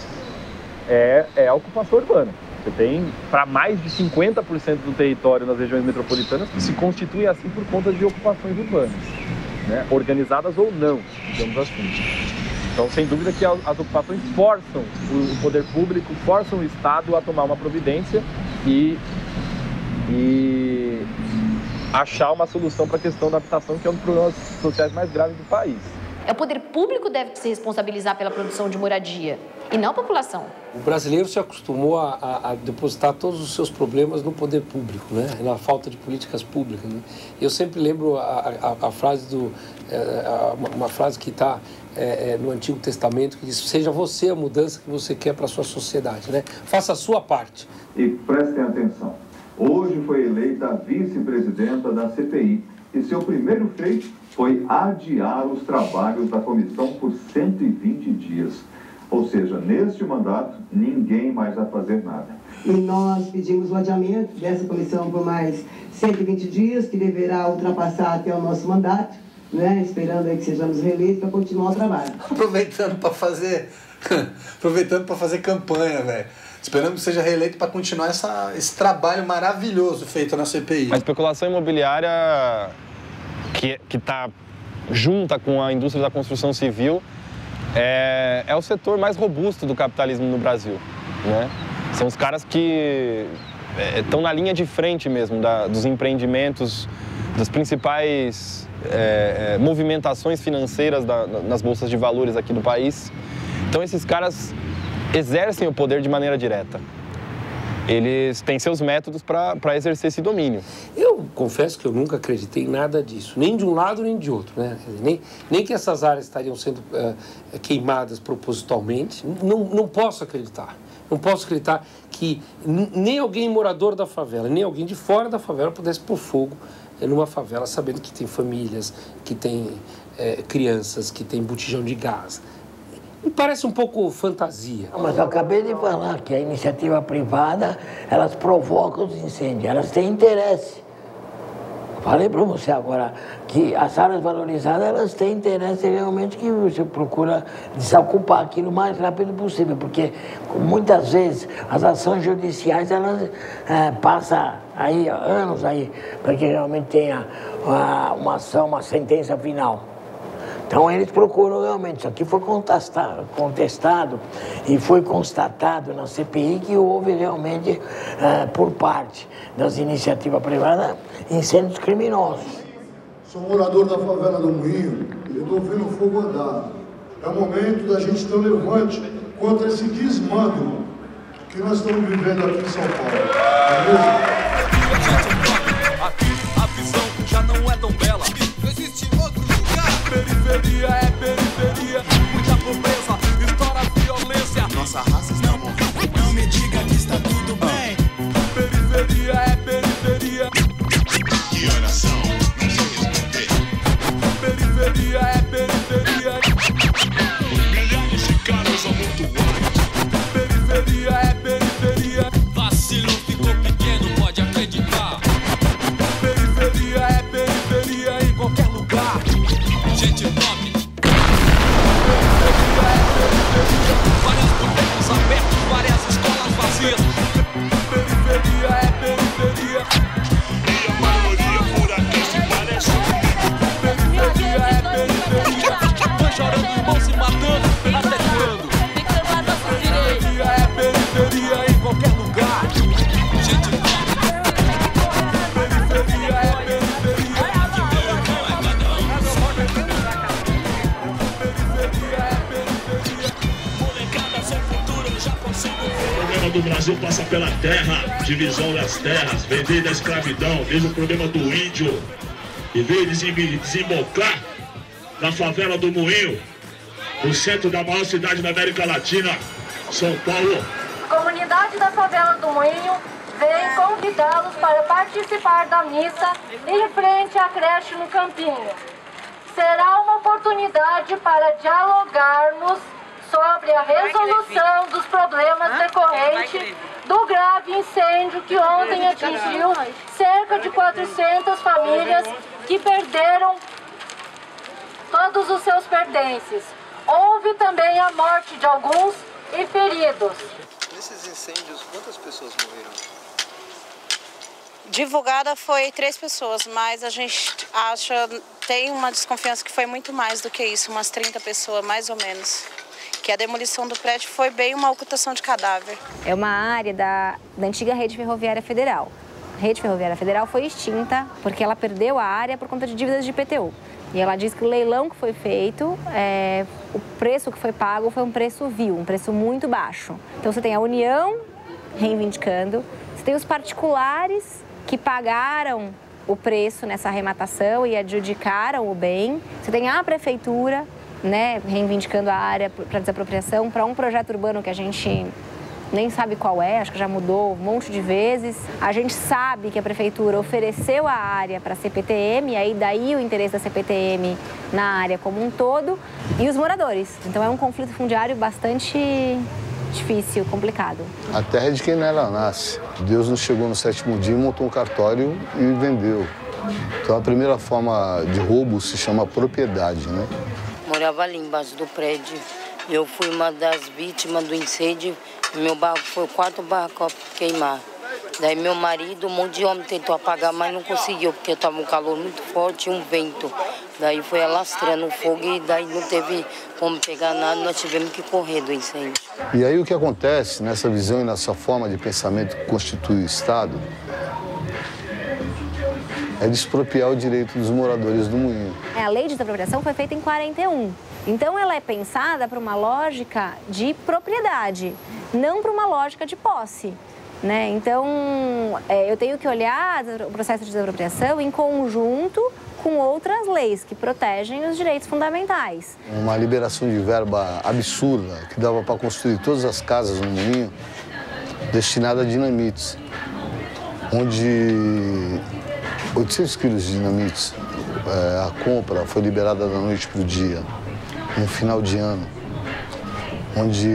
é a ocupação urbana. Você tem para mais de 50% do território nas regiões metropolitanas que se constituem assim por conta de ocupações urbanas, né? Organizadas ou não, digamos assim. Então, sem dúvida que as ocupações forçam o poder público, forçam o Estado a tomar uma providência e achar uma solução para a questão da habitação, que é um dos problemas sociais mais graves do país. O poder público deve se responsabilizar pela produção de moradia, e não a população. O brasileiro se acostumou a depositar todos os seus problemas no poder público, né? Na falta de políticas públicas, né? Eu sempre lembro a frase uma frase que está no Antigo Testamento, que diz: seja você a mudança que você quer para a sua sociedade, né? Faça a sua parte. E prestem atenção, hoje foi eleita a vice-presidenta da CPI e seu primeiro feito foi adiar os trabalhos da comissão por 120 dias. Ou seja, neste mandato, ninguém mais vai fazer nada. E nós pedimos o adiamento dessa comissão por mais 120 dias, que deverá ultrapassar até o nosso mandato, né? Esperando aí que sejamos reeleitos para continuar o trabalho. Aproveitando para fazer campanha, velho. Esperando que seja reeleito para continuar esse trabalho maravilhoso feito na CPI. A especulação imobiliária que está junta com a indústria da construção civil é o setor mais robusto do capitalismo no Brasil, né? São os caras que estão na linha de frente mesmo dos empreendimentos, das principais movimentações financeiras nas bolsas de valores aqui do país. Então esses caras exercem o poder de maneira direta. Eles têm seus métodos para exercer esse domínio. Eu confesso que eu nunca acreditei em nada disso, nem de um lado nem de outro, né? Nem que essas áreas estariam sendo queimadas propositalmente. Não posso acreditar. Não posso acreditar que nem alguém morador da favela, nem alguém de fora da favela pudesse pôr fogo numa favela, sabendo que tem famílias, que tem crianças, que tem botijão de gás. Me parece um pouco fantasia. Mas eu acabei de falar que a iniciativa privada, elas provocam os incêndios, elas têm interesse. Falei para você agora que as áreas valorizadas, elas têm interesse realmente que você procura desocupar aquilo o mais rápido possível, porque muitas vezes as ações judiciais, elas passam aí anos aí, para que realmente tenha uma ação, uma sentença final. Então eles procuram realmente, isso aqui foi contestado e foi constatado na CPI que houve realmente, por parte das iniciativas privadas, incêndios criminosos. Sou morador da favela do Moinho e estou vendo o fogo andar. É o momento da gente ter um levante contra esse desmando que nós estamos vivendo aqui em São Paulo. Aqui a visão já não é tão bela. Não existe outro lugar. Periferia é periferia. Muita pobreza, história, violência. Nossa raça está morrendo. Não me diga que está tudo bem. Periferia é periferia. Que horas são? Não sei responder. Periferia é periferia. Milhares de caras amontoados. Periferia é periferia. Vacilo ficou pequeno, pode acreditar. Periferia é periferia em qualquer lugar. Gente pobre. Periferia é periferia. Vários botecos abertos, várias escolas vazias. Periferia é periferia. E a maioria por aqui se parece. Periferia é periferia. Mãe chorando, irmão se matando, até quando? Periferia é periferia em qualquer lugar. Gente pobre. Periferia é periferia. Que meu irmão é cada um. Periferia é periferia. Molecada sem futuro, eu já consigo ver. O problema do Brasil passa pela terra, divisão das terras, vender da escravidão, desde o problema do índio, e veio desembocar na favela do Moinho, no centro da maior cidade da América Latina, São Paulo. Comunidade da favela do Moinho vem convidá-los para participar da missa em frente à creche no Campinho. Será uma oportunidade para dialogarmos sobre a resolução dos problemas decorrentes do grave incêndio que ontem atingiu cerca de 400 famílias que perderam todos os seus pertences. Houve também a morte de alguns e feridos. Nesses incêndios, quantas pessoas morreram? Divulgada foi 3 pessoas, mas a gente tem uma desconfiança que foi muito mais do que isso, umas 30 pessoas, mais ou menos. Que a demolição do prédio foi bem uma ocultação de cadáver. É uma área da antiga Rede Ferroviária Federal. A Rede Ferroviária Federal foi extinta porque ela perdeu a área por conta de dívidas de IPTU. E ela diz que o leilão que foi feito, o preço que foi pago foi um preço vil, um preço muito baixo. Então você tem a União reivindicando, você tem os particulares que pagaram o preço nessa arrematação e adjudicaram o bem, você tem a prefeitura, né, reivindicando a área para desapropriação para um projeto urbano que a gente nem sabe qual é, acho que já mudou um monte de vezes. A gente sabe que a prefeitura ofereceu a área para a CPTM, e aí daí o interesse da CPTM na área como um todo, e os moradores. Então é um conflito fundiário bastante difícil, complicado. A terra é de quem nela nasce. Deus nos chegou no 7º dia, montou um cartório e vendeu. Então a primeira forma de roubo se chama propriedade, né? Morava ali embaixo do prédio. Eu fui uma das vítimas do incêndio. Meu barco foi 4 barracos queimar. Daí meu marido, um monte de homem tentou apagar, mas não conseguiu, porque estava um calor muito forte e um vento. Daí foi alastrando o fogo e daí não teve como pegar nada, nós tivemos que correr do incêndio. E aí o que acontece nessa visão e nessa forma de pensamento que constitui o Estado é de expropriar o direito dos moradores do moinho. A lei de desapropriação foi feita em 41. Então ela é pensada para uma lógica de propriedade, não para uma lógica de posse. Né? Então, eu tenho que olhar o processo de desapropriação em conjunto com outras leis que protegem os direitos fundamentais. Uma liberação de verba absurda, que dava para construir todas as casas no moinho, destinada a dinamites, onde 800 quilos de dinamites, a compra foi liberada da noite para o dia, no final de ano. onde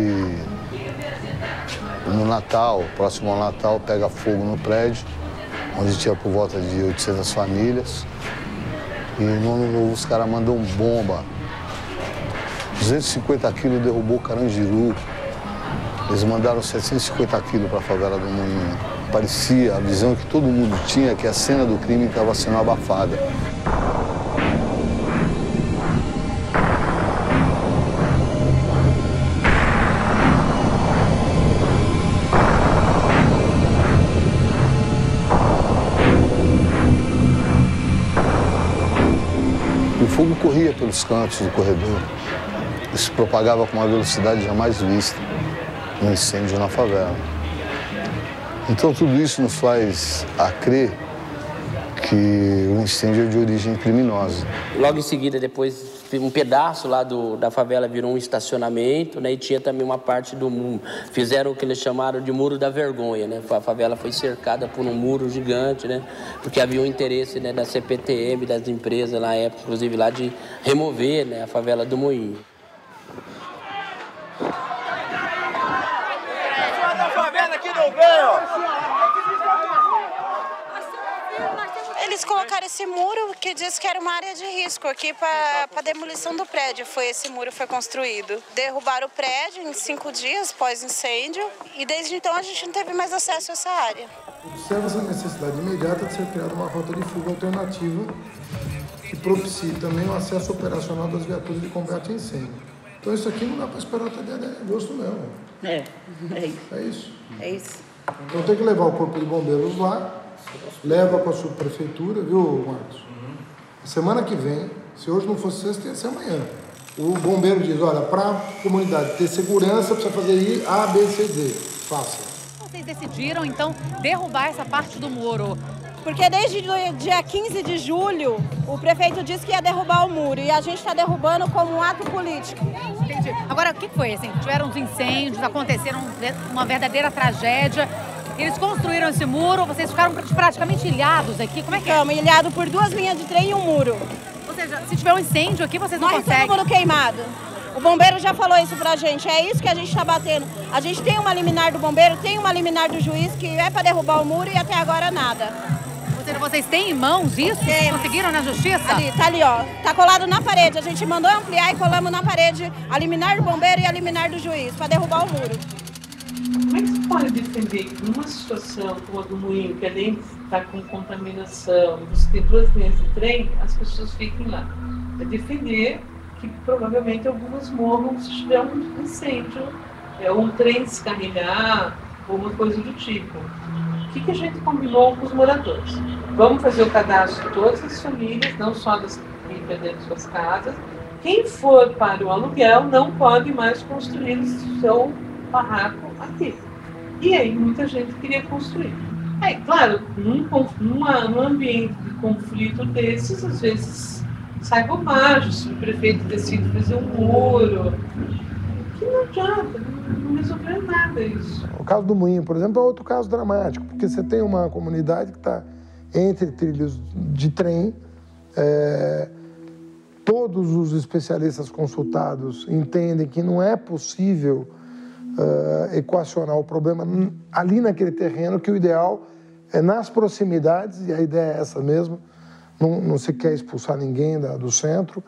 no Natal, próximo ao Natal, pega fogo no prédio, onde tinha por volta de 800 famílias. E no Ano Novo os caras mandam bomba. 250 quilos derrubou Carandiru. Eles mandaram 750 quilos para a favela do Moinho. Parecia, a visão que todo mundo tinha, que a cena do crime estava sendo abafada. E o fogo corria pelos cantos do corredor. E se propagava com uma velocidade jamais vista no incêndio na favela. Então tudo isso nos faz a crer que o incêndio é de origem criminosa. Logo em seguida, depois, um pedaço lá da favela virou um estacionamento, né? E tinha também uma parte do muro. Fizeram o que eles chamaram de Muro da Vergonha, né? A favela foi cercada por um muro gigante, né? Porque havia um interesse, né, da CPTM, das empresas na época, inclusive lá, de remover, né, a favela do Moinho. Eles colocaram esse muro que diz que era uma área de risco aqui para demolição do prédio. Esse muro foi construído. Derrubaram o prédio em 5 dias pós-incêndio e desde então a gente não teve mais acesso a essa área. Observa-se a necessidade imediata de ser criada uma rota de fuga alternativa que propicie também o acesso operacional das viaturas de combate a incêndio. Então isso aqui não dá para esperar até agosto não. É isso. É isso. É isso. Então tem que levar o corpo de bombeiros lá, leva para a subprefeitura, viu, Marcos? Semana que vem, se hoje não fosse sexta, ia ser amanhã. O bombeiro diz, olha, para a comunidade ter segurança, precisa fazer I, A, B, C, D. Faça. Vocês decidiram, então, derrubar essa parte do muro? Porque desde o dia 15 de julho, o prefeito disse que ia derrubar o muro e a gente está derrubando como um ato político. Entendi. Agora, o que foi? Assim, tiveram os incêndios, aconteceram uma verdadeira tragédia. Eles construíram esse muro, vocês ficaram praticamente ilhados aqui. Como é que é? Ficamos ilhados por 2 linhas de trem e um muro. Ou seja, se tiver um incêndio aqui, vocês não conseguem. Nós temos o muro queimado. O bombeiro já falou isso pra gente, é isso que a gente está batendo. A gente tem uma liminar do bombeiro, tem uma liminar do juiz que é para derrubar o muro e até agora nada. Ou seja, vocês têm em mãos isso? Vocês conseguiram na justiça? Ali, tá ali, ó. Tá colado na parede. A gente mandou ampliar e colamos na parede a liminar do bombeiro e a liminar do juiz para derrubar o muro. Como é que você pode defender que numa situação como a do Moinho, que além de estar com contaminação, você tem 2 linhas de trem, as pessoas fiquem lá? É defender que provavelmente algumas morram se tiver um incêndio, ou um trem descarrilhar, ou uma coisa do tipo. O que a gente combinou com os moradores? Vamos fazer o cadastro de todas as famílias, não só das que perderam suas casas. Quem for para o aluguel não pode mais construir o seu barraco aqui. E aí muita gente queria construir. Aí, claro, num ambiente de conflito desses, às vezes sai bobagem, se o prefeito decide fazer um muro, que não adianta, não resolveu nada isso. O caso do Moinho, por exemplo, é outro caso dramático, porque você tem uma comunidade que está entre trilhos de trem, todos os especialistas consultados entendem que não é possível equacionar o problema ali naquele terreno, que o ideal é nas proximidades, e a ideia é essa mesmo, não se quer expulsar ninguém do centro.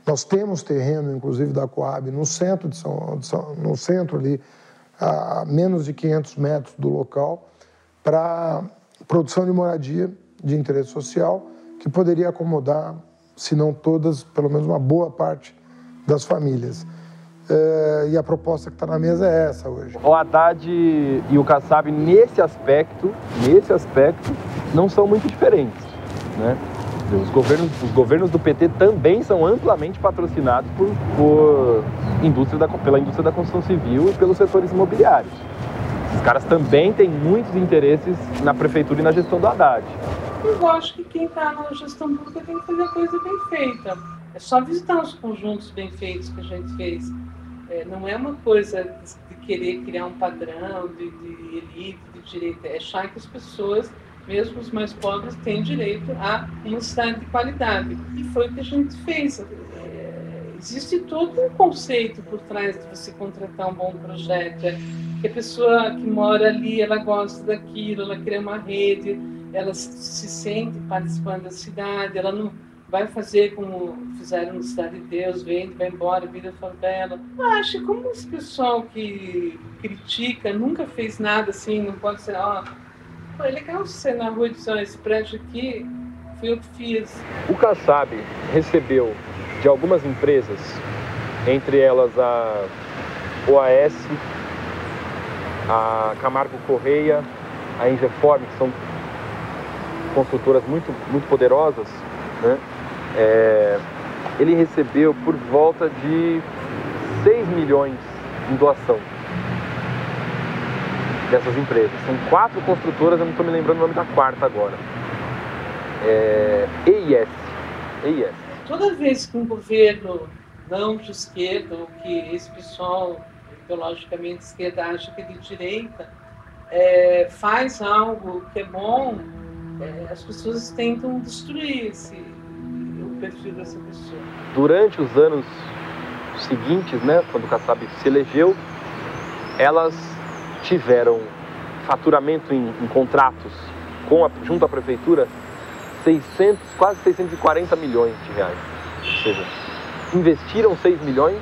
Nós temos terreno, inclusive, da Coab no centro, no centro ali, a menos de 500 metros do local, para produção de moradia de interesse social, que poderia acomodar, se não todas, pelo menos uma boa parte das famílias. E a proposta que está na mesa é essa hoje. O Haddad e o Kassab, nesse aspecto, não são muito diferentes, né? Os governos do PT também são amplamente patrocinados pela indústria da construção civil e pelos setores imobiliários. Os caras também têm muitos interesses na prefeitura e na gestão do Haddad. Eu acho que quem está na gestão pública tem que fazer a coisa bem feita. É só visitar os conjuntos bem feitos que a gente fez. Não é uma coisa de querer criar um padrão de elite, de direito. É achar que as pessoas, mesmo os mais pobres, têm direito a uma cidade de qualidade. E foi o que a gente fez. existe todo um conceito por trás de você contratar um bom projeto. Que a pessoa que mora ali, ela gosta daquilo, ela cria uma rede, ela se sente participando da cidade, ela não vai fazer como fizeram no Cidade de Deus, vende, vai embora, vira favela. Eu acho que como esse pessoal que critica nunca fez nada assim, não pode ser, é legal você na rua dizer, esse prédio aqui fui eu que fiz. O Kassab recebeu de algumas empresas, entre elas a OAS, a Camargo Correia, a Ingeform, que são construtoras muito poderosas, né? Ele recebeu por volta de 6 milhões em doação dessas empresas. São 4 construtoras, eu não estou me lembrando o nome da quarta agora. EIS. Toda vez que um governo não de esquerda, ou que esse pessoal ideologicamente de esquerda acha que é de direita, faz algo que é bom, as pessoas tentam destruir o perfil dessa pessoa. Durante os anos seguintes, né, quando o Kassab se elegeu, elas tiveram faturamento em contratos junto à prefeitura, quase 640 milhões de reais. Ou seja, investiram 6 milhões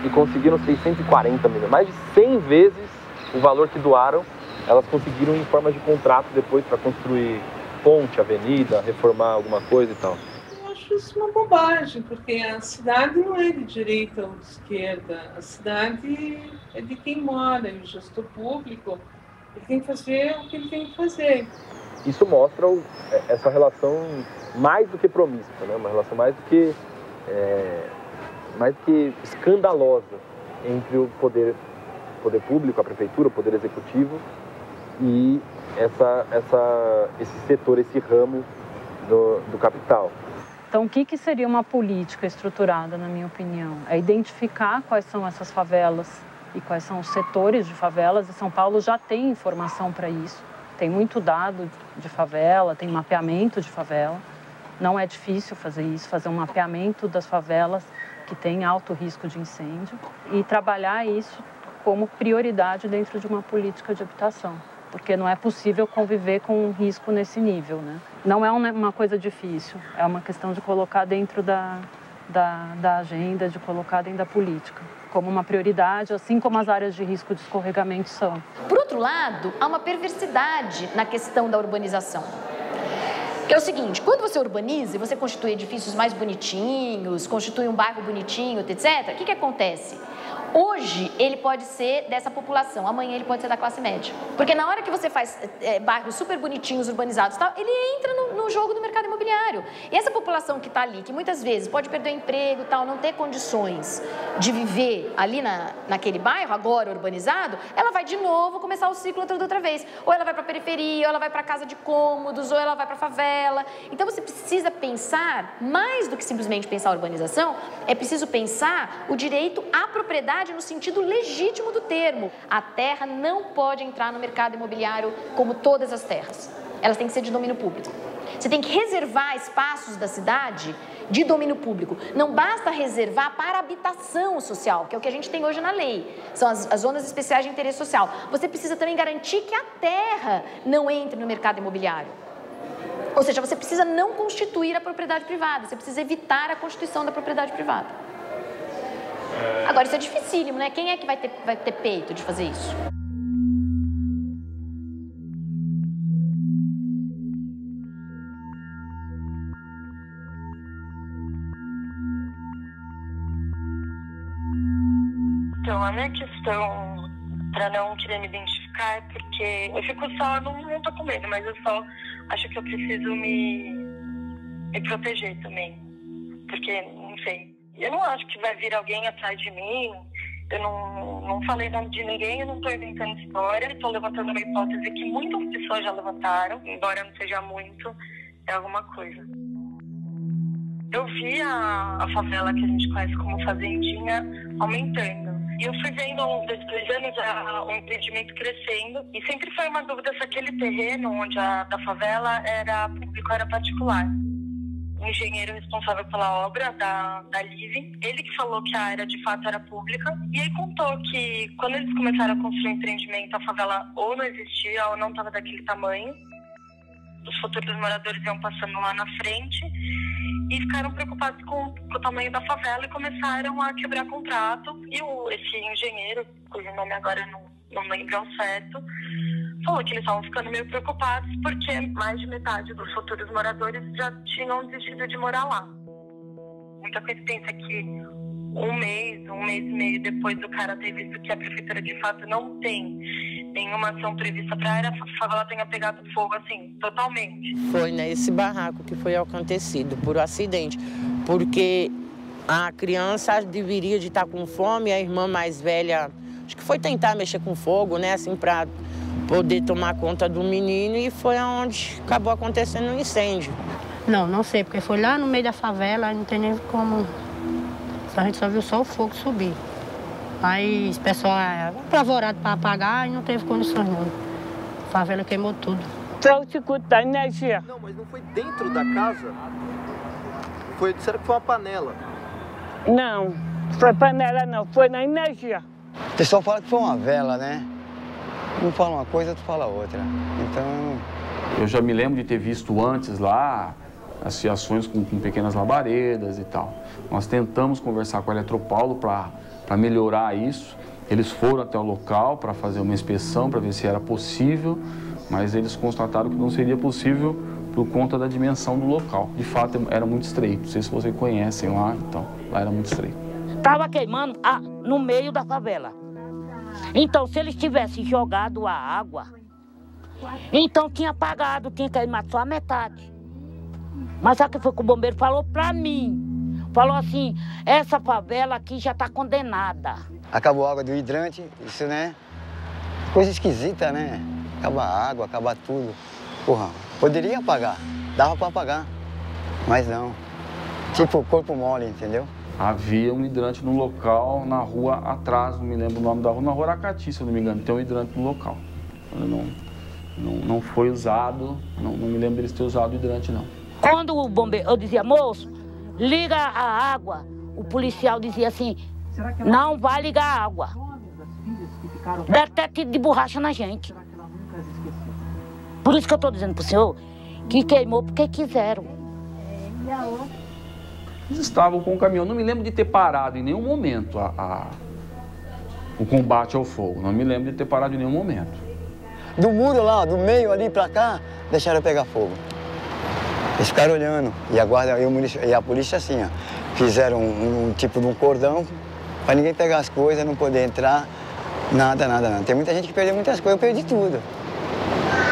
e conseguiram 640 milhões. Mais de 100 vezes o valor que doaram, elas conseguiram em forma de contrato depois para construir ponte, avenida, reformar alguma coisa e tal. Eu acho isso uma bobagem, porque a cidade não é de direita ou de esquerda. A cidade é de quem mora, e o gestor público ele tem que fazer o que ele tem que fazer. Isso mostra essa relação mais do que promíscua, né? Uma relação mais do que escandalosa entre o poder público, a prefeitura, o poder executivo e esse setor, esse ramo do capital. Então, o que seria uma política estruturada, na minha opinião? É identificar quais são essas favelas e quais são os setores de favelas, e São Paulo já tem informação para isso. Tem muito dado de favela, tem mapeamento de favela. Não é difícil fazer isso, fazer um mapeamento das favelas que têm alto risco de incêndio e trabalhar isso como prioridade dentro de uma política de habitação, porque não é possível conviver com um risco nesse nível, né? Não é uma coisa difícil, é uma questão de colocar dentro da agenda, de colocar dentro da política, como uma prioridade, assim como as áreas de risco de escorregamento são. Por outro lado, há uma perversidade na questão da urbanização. Que é o seguinte, quando você urbaniza e você constitui edifícios mais bonitinhos, constitui um bairro bonitinho, etc., o que acontece? Hoje, ele pode ser dessa população, amanhã ele pode ser da classe média. Porque na hora que você faz bairros super bonitinhos, urbanizados e tal, ele entra no jogo do mercado imobiliário. E essa população que está ali, que muitas vezes pode perder o emprego e tal, não ter condições de viver ali naquele bairro, agora urbanizado, ela vai de novo começar o ciclo toda outra vez. Ou ela vai para a periferia, ou ela vai para a casa de cômodos, ou ela vai para a favela. Então você precisa pensar, mais do que simplesmente pensar a urbanização, é preciso pensar o direito à propriedade no sentido legítimo do termo. A terra não pode entrar no mercado imobiliário como todas as terras. Elas têm que ser de domínio público. Você tem que reservar espaços da cidade de domínio público. Não basta reservar para habitação social, que é o que a gente tem hoje na lei. São as zonas especiais de interesse social. Você precisa também garantir que a terra não entre no mercado imobiliário. Ou seja, você precisa não constituir a propriedade privada. Você precisa evitar a constituição da propriedade privada. Agora, isso é dificílimo, né? Quem é que vai ter peito de fazer isso? Então, a minha questão para não querer me identificar é porque eu fico só, não tô com medo, mas eu só acho que eu preciso me proteger também. Porque, não sei. Eu não acho que vai vir alguém atrás de mim, eu não falei nome de ninguém, eu não estou inventando história, estou levantando uma hipótese que muitas pessoas já levantaram, embora não seja muito, é alguma coisa. Eu vi a favela que a gente conhece como Fazendinha aumentando. E eu fui vendo ao longo desses 2 anos o empreendimento crescendo, e sempre foi uma dúvida se aquele terreno onde da favela era público ou era particular. engenheiro responsável pela obra da Living. Ele que falou que a área de fato era pública. E aí contou que quando eles começaram a construir o empreendimento, a favela ou não existia ou não estava daquele tamanho. Os futuros moradores iam passando lá na frente e ficaram preocupados com o tamanho da favela e começaram a quebrar contrato. E esse engenheiro, cujo nome agora não lembro ao certo, falou que eles estavam ficando meio preocupados porque mais de metade dos futuros moradores já tinham desistido de morar lá. Muita coincidência que um mês e meio depois do cara ter visto que a prefeitura de fato não tem nenhuma ação prevista para a área, a favela tenha pegado fogo assim, totalmente. Foi nesse barraco que foi acontecido por acidente, porque a criança deveria de estar com fome, a irmã mais velha, acho que foi tentar mexer com fogo, né, assim, para poder tomar conta do menino, e foi aonde acabou acontecendo um incêndio. Não sei, porque foi lá no meio da favela, não tem nem como. A gente só viu só o fogo subir. Aí o pessoal apavorado para apagar e não teve condições não. A favela queimou tudo. Só o circuito da energia. Não, mas não foi dentro da casa? Disseram que foi uma panela. Não, foi panela não, foi na energia. O pessoal fala que foi uma vela, né? Um fala uma coisa, outro fala outra. Então... Eu já me lembro de ter visto antes lá as fiações com pequenas labaredas e tal. Nós tentamos conversar com a Eletropaulo para melhorar isso. Eles foram até o local para fazer uma inspeção, para ver se era possível, mas eles constataram que não seria possível por conta da dimensão do local. De fato, era muito estreito. Não sei se vocês conhecem lá, então, lá era muito estreito. Estava queimando no meio da favela. Então, se eles tivessem jogado a água, então tinha apagado, tinha queimado só a metade. Mas sabe o que foi que o bombeiro falou pra mim? Falou assim, essa favela aqui já tá condenada. Acabou a água do hidrante, isso, né? Coisa esquisita, né? Acaba a água, acaba tudo. Porra, poderia apagar, dava pra apagar, mas não. Tipo corpo mole, entendeu? Havia um hidrante no local, na rua atrás, não me lembro o nome da rua, na rua Aracati, se eu não me engano, tem um hidrante no local. Não foi usado, não me lembro deles ter usado o hidrante, não. Quando o bombeiro, eu dizia, moço, liga a água, o policial dizia assim, não vai ligar a água. Dá até tiro de borracha na gente. Por isso que eu estou dizendo pro senhor que queimou porque quiseram. Eles estavam com o caminhão, não me lembro de ter parado em nenhum momento o combate ao fogo, não me lembro de ter parado em nenhum momento. Do muro lá, do meio ali pra cá, deixaram pegar fogo. Eles ficaram olhando, e a guarda e a polícia assim, ó, fizeram um tipo de um cordão para ninguém pegar as coisas, não poder entrar, nada. Tem muita gente que perdeu muitas coisas, eu perdi tudo.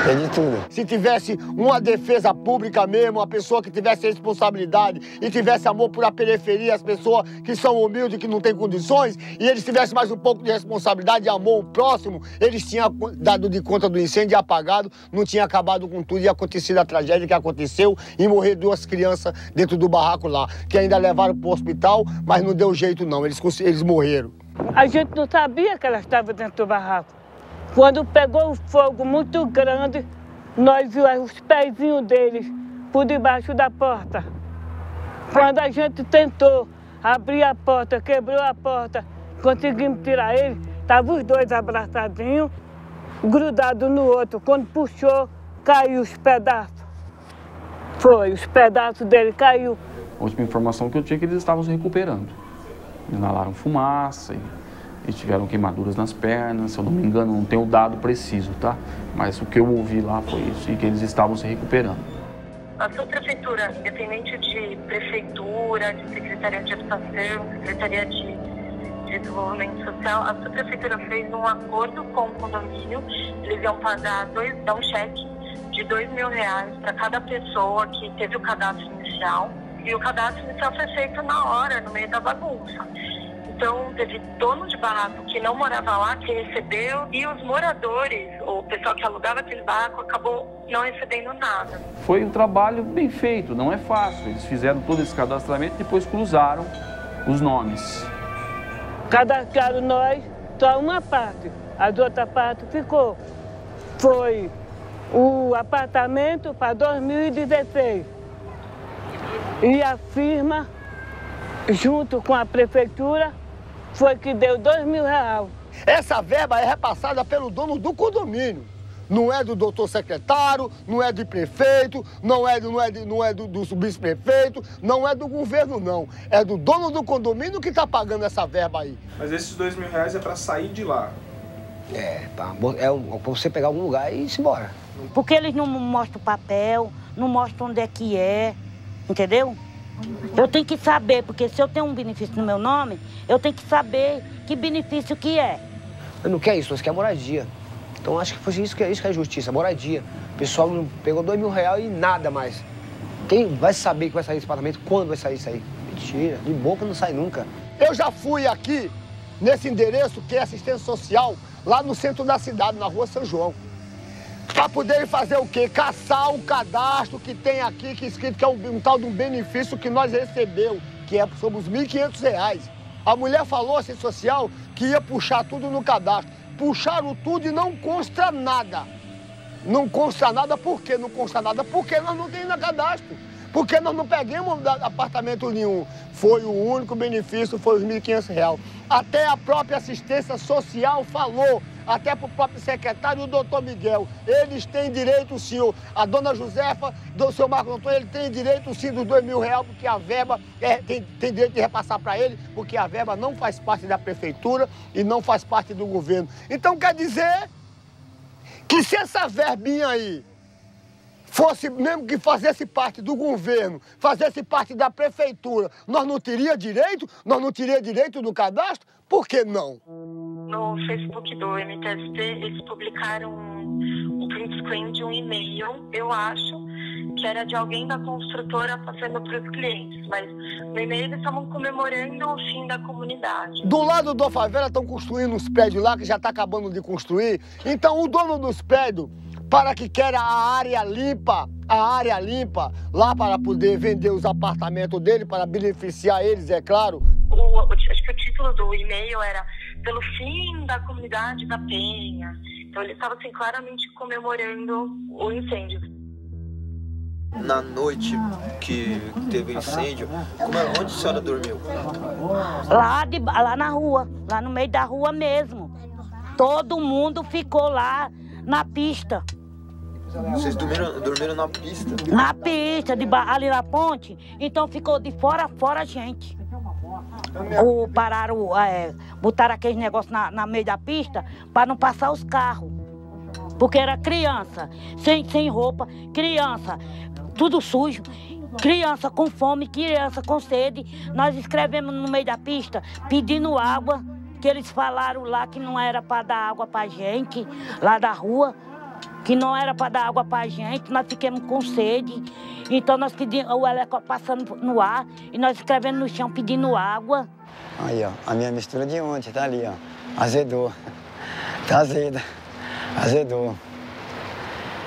Perdi tudo. Se tivesse uma defesa pública mesmo, uma pessoa que tivesse responsabilidade e tivesse amor por a periferia, as pessoas que são humildes, que não têm condições, e eles tivessem mais um pouco de responsabilidade e amor ao próximo, eles tinham dado de conta do incêndio e apagado, não tinha acabado com tudo e acontecido a tragédia que aconteceu e morrer 2 crianças dentro do barraco lá, que ainda levaram para o hospital, mas não deu jeito não, eles morreram. A gente não sabia que ela estava dentro do barraco. Quando pegou um fogo muito grande, nós vimos os pezinhos deles por debaixo da porta. Quando a gente tentou abrir a porta, quebrou a porta, conseguimos tirar eles, estavam os 2 abraçadinhos, grudados no outro. Quando puxou, caiu os pedaços. Os pedaços dele caiu. A última informação que eu tinha é que eles estavam se recuperando. Inalaram fumaça e tiveram queimaduras nas pernas, se eu não me engano, não tenho o dado preciso, tá? Mas o que eu ouvi lá foi isso, e que eles estavam se recuperando. A subprefeitura, independente de prefeitura, de secretaria de habitação, secretaria de desenvolvimento social, a subprefeitura fez um acordo com o condomínio, eles iam pagar dar um cheque de R$2.000 para cada pessoa que teve o cadastro inicial, e o cadastro inicial foi feito na hora, no meio da bagunça. Então, teve dono de barraco que não morava lá, que recebeu, e os moradores, o pessoal que alugava aquele barraco, acabou não recebendo nada. Foi um trabalho bem feito, não é fácil. Eles fizeram todo esse cadastramento e depois cruzaram os nomes. Cadastraram nós, só uma parte, as outras partes ficou. Foi o apartamento para 2016. E a firma, junto com a prefeitura, foi que deu R$2.000. Essa verba é repassada pelo dono do condomínio. Não é do doutor secretário, não é do prefeito, não é do vice-prefeito, não é do governo, não. É do dono do condomínio que está pagando essa verba aí. Mas esses R$2.000 é para sair de lá? É pra você pegar algum lugar e ir embora. Porque eles não mostram o papel, não mostram onde é que é, entendeu? Eu tenho que saber, porque se eu tenho um benefício no meu nome, eu tenho que saber que benefício que é. Eu não quero isso, nós queremos moradia. Então acho que foi isso que é justiça, moradia. O pessoal não pegou R$2.000 e nada mais. Quem vai saber que vai sair esse apartamento? Quando vai sair isso aí? Mentira, de boca não sai nunca. Eu já fui aqui, nesse endereço que é assistência social, lá no centro da cidade, na rua São João. Para poder fazer o quê? Caçar o cadastro que tem aqui, que é escrito que é um tal de um benefício que nós recebemos, que é sobre os R$1.500. A mulher falou, assistência social, que ia puxar tudo no cadastro. Puxaram tudo e não consta nada. Não consta nada, por quê? Não consta nada porque nós não temos cadastro. Porque nós não pegamos apartamento nenhum. Foi o único benefício, foi os R$1.500. Até a própria assistência social falou, até para o próprio secretário, o doutor Miguel. Eles têm direito, sim. A dona Josefa, do seu Marco Antônio, ele tem direito, sim, dos R$2.000, porque a verba tem direito de repassar para ele, porque a verba não faz parte da prefeitura e não faz parte do governo. Então quer dizer que se essa verbinha aí fosse mesmo que fizesse parte do governo, fizesse parte da prefeitura, nós não teríamos direito? Nós não teríamos direito do cadastro? Por que não? No Facebook do MTST, eles publicaram um print screen de um e-mail, eu acho, que era de alguém da construtora passando para os clientes, mas no e-mail eles estavam comemorando o fim da comunidade. Do lado da favela estão construindo uns prédios lá que já está acabando de construir, então o dono dos prédios, para que queira a área limpa lá para poder vender os apartamentos dele, para beneficiar eles, é claro. Acho que o título do e-mail era pelo fim da comunidade da Penha. Então ele estava assim, claramente comemorando o incêndio. Na noite que teve o incêndio, onde a senhora dormiu? Lá na rua, lá no meio da rua mesmo. Todo mundo ficou lá na pista. Vocês dormiram na pista? Na pista, ali na ponte. Então ficou de fora a fora a gente. Botaram aqueles negócios na meio da pista para não passar os carros. Porque era criança, sem roupa, criança, tudo sujo, criança com fome, criança com sede. Nós escrevemos no meio da pista pedindo água, que eles falaram lá que não era para dar água para gente, lá da rua, que não era para dar água para gente, nós ficamos com sede. Então nós pedimos, o helicóptero passando no ar e nós escrevendo no chão pedindo água. Aí, ó, a minha mistura de ontem, tá ali, ó. Azedou. Tá azeda. Azedou.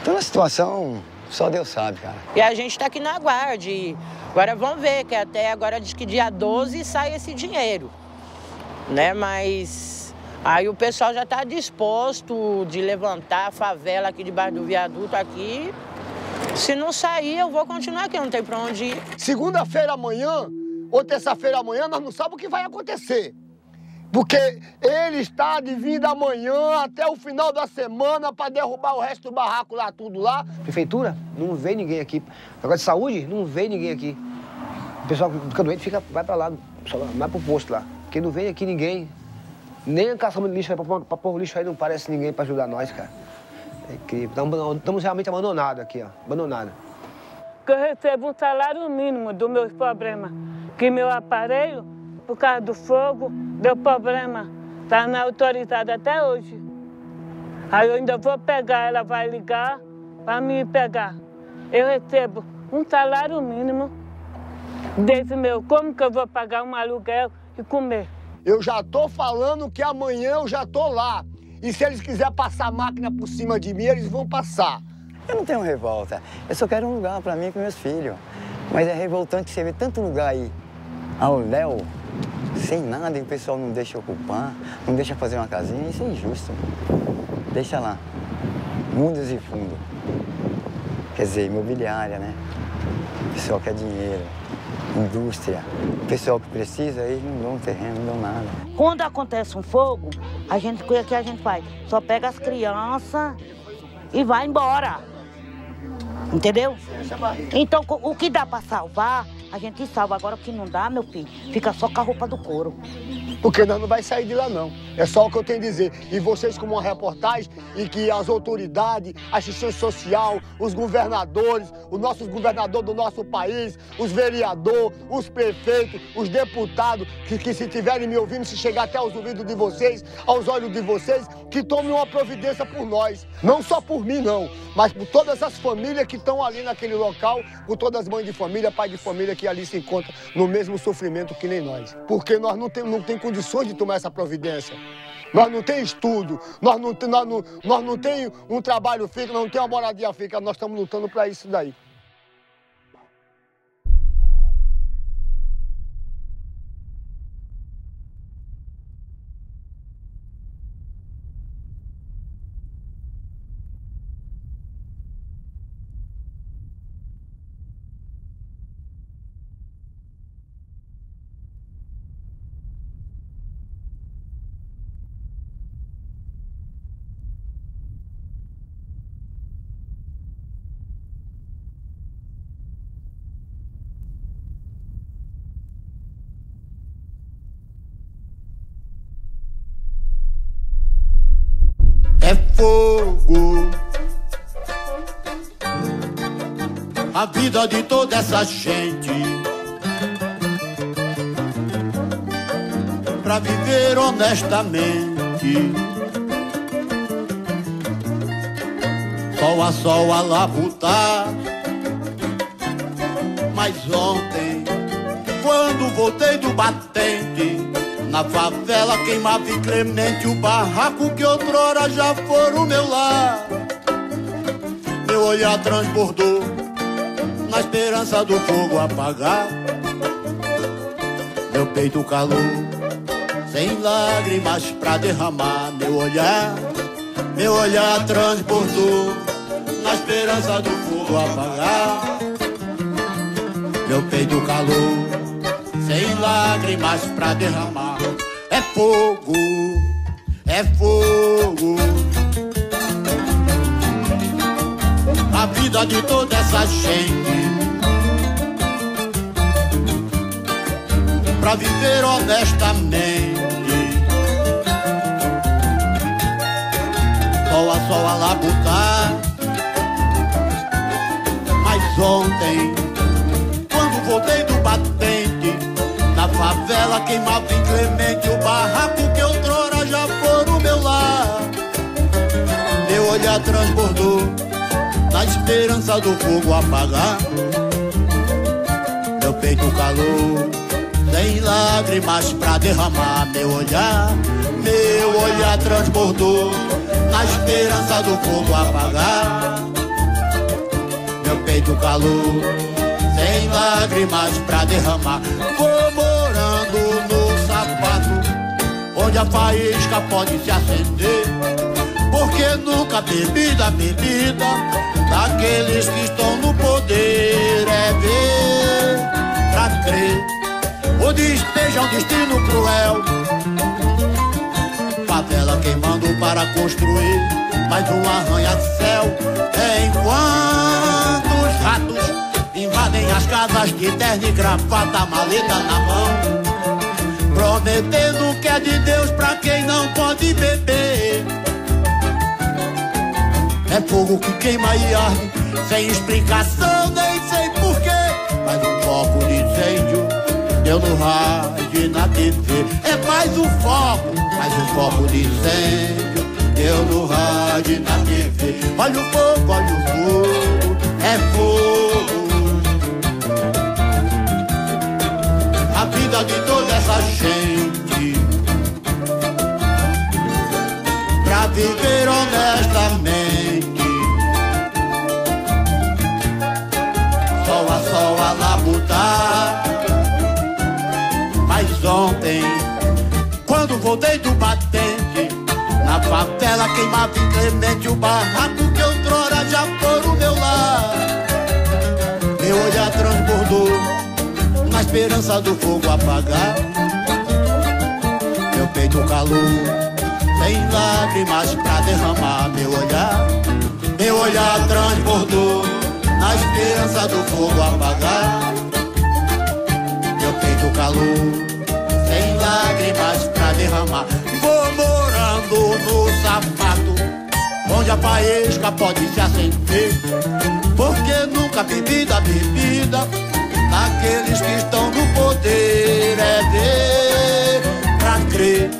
Então a situação, só Deus sabe, cara. E a gente tá aqui na guarda. Agora vamos ver, que até agora diz que dia 12 sai esse dinheiro, né? Mas aí o pessoal já tá disposto de levantar a favela aqui debaixo do viaduto aqui. Se não sair, eu vou continuar aqui, não tem pra onde ir. Segunda-feira amanhã, ou terça-feira amanhã, nós não sabemos o que vai acontecer. Porque ele está de vir da manhã até o final da semana para derrubar o resto do barraco lá, tudo lá. Prefeitura, não vê ninguém aqui. Negócio de saúde, não vê ninguém aqui. O pessoal que fica doente vai pra lá, vai pro posto lá. Porque não vem aqui ninguém. Nem a caçamba de lixo, pra pôr o lixo aí não parece ninguém pra ajudar nós, cara. É incrível. Estamos realmente abandonados aqui, ó. Abandonados. Que eu recebo um salário mínimo dos meus problemas. Que meu aparelho, por causa do fogo, deu problema. Tá na autorizada até hoje. Aí eu ainda vou pegar, ela vai ligar para me pegar. Eu recebo um salário mínimo desse meu. Como que eu vou pagar um aluguel e comer? Eu já tô falando que amanhã eu já tô lá. E se eles quiserem passar a máquina por cima de mim, eles vão passar. Eu não tenho revolta. Eu só quero um lugar para mim e para meus filhos. Mas é revoltante você ver tanto lugar aí ao léu, sem nada, e o pessoal não deixa ocupar, não deixa fazer uma casinha. Isso é injusto. Deixa lá. Mundos e fundos. Quer dizer, imobiliária, né? O pessoal quer dinheiro. indústria. O pessoal que precisa, eles não dão terreno, não dão nada. Quando acontece um fogo, o que a gente faz? Só pega as crianças e vai embora. Entendeu? Então, o que dá para salvar, a gente salva. Agora, o que não dá, meu filho, fica só com a roupa do couro. Porque nós não vai sair de lá, não. É só o que eu tenho a dizer. E vocês, como uma reportagem, e que as autoridades, a assistência social, os governadores, os nossos governadores do nosso país, os vereadores, os prefeitos, os deputados, que se estiverem me ouvindo, se chegar até aos ouvidos de vocês, aos olhos de vocês, que tomem uma providência por nós. Não só por mim, não, mas por todas as famílias que estão ali naquele local, por todas as mães de família, pai de família que ali se encontram no mesmo sofrimento que nem nós. Porque nós não temos condições de tomar essa providência. Nós não temos estudo, nós não temos um trabalho fixo, nós não temos uma moradia fixa, nós estamos lutando para isso daí. É fogo, a vida de toda essa gente, pra viver honestamente, sol a labutar. Mas ontem, quando voltei do batente, na favela queimava inclemente o barraco que outrora já fora o meu lar. Meu olhar transbordou na esperança do fogo apagar. Meu peito calou, sem lágrimas pra derramar. Meu olhar transbordou na esperança do fogo apagar. Meu peito calou, sem lágrimas pra derramar. É fogo, é fogo, a vida de toda essa gente, pra viver honestamente, sol a labutar. Mas ontem, quando voltei do batente, na favela queimava inclemente o barraco que outrora já fora o meu lar. Meu olhar transbordou na esperança do fogo apagar. Meu peito calou, sem lágrimas pra derramar. Meu olhar transbordou na esperança do fogo apagar. Meu peito calou, sem lágrimas pra derramar. Vou morando no sapato, onde a faísca pode se acender, porque nunca bebi da bebida daqueles que estão no poder. É ver pra crer, o despejo é um destino cruel. Favela queimando para construir mais um arranha-céu, enquanto os ratos invadem as casas de terno e gravata, maleta na mão, prometendo que é de Deus pra quem não pode beber. É fogo que queima e arde, sem explicação, nem sei porquê. Mas um foco de incêndio deu no rádio e na TV. É mais um foco de incêndio deu no rádio e na TV. Olha o fogo, é fogo, a vida de toda essa gente, pra viver honestamente, sol a labutar. Mas ontem, quando voltei do batente, na favela queimava inclemente o barraco que outrora já foi o meu lar. Meu olhar transbordou na esperança do fogo apagar. Meu peito calor, sem lágrimas pra derramar. Meu olhar transbordou, na esperança do fogo apagar. Meu peito calor, sem lágrimas pra derramar. Vou morando no sapato, onde a faísca pode se acender, porque nunca bebida daqueles que estão no poder. É ver pra crer,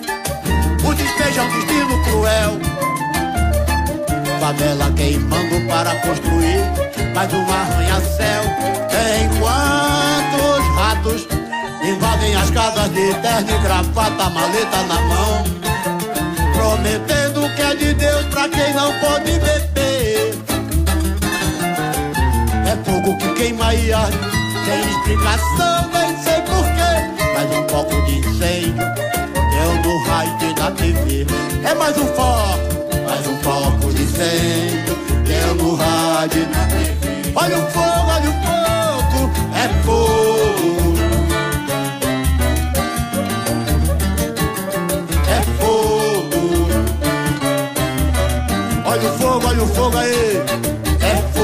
o despejo é um destino cruel. Favela queimando para construir mais um arranha-céu, enquanto os ratos invadem as casas de terno e gravata, maleta na mão, prometendo que é de Deus pra quem não pode beber. É fogo que queima e arde, sem explicação, nem sei porquê. Mais um foco de incêndio, deu no raio da TV. É mais um foco de incêndio, deu no rádio da TV. Olha o fogo, é fogo. É fogo. Olha o fogo aí, é fogo.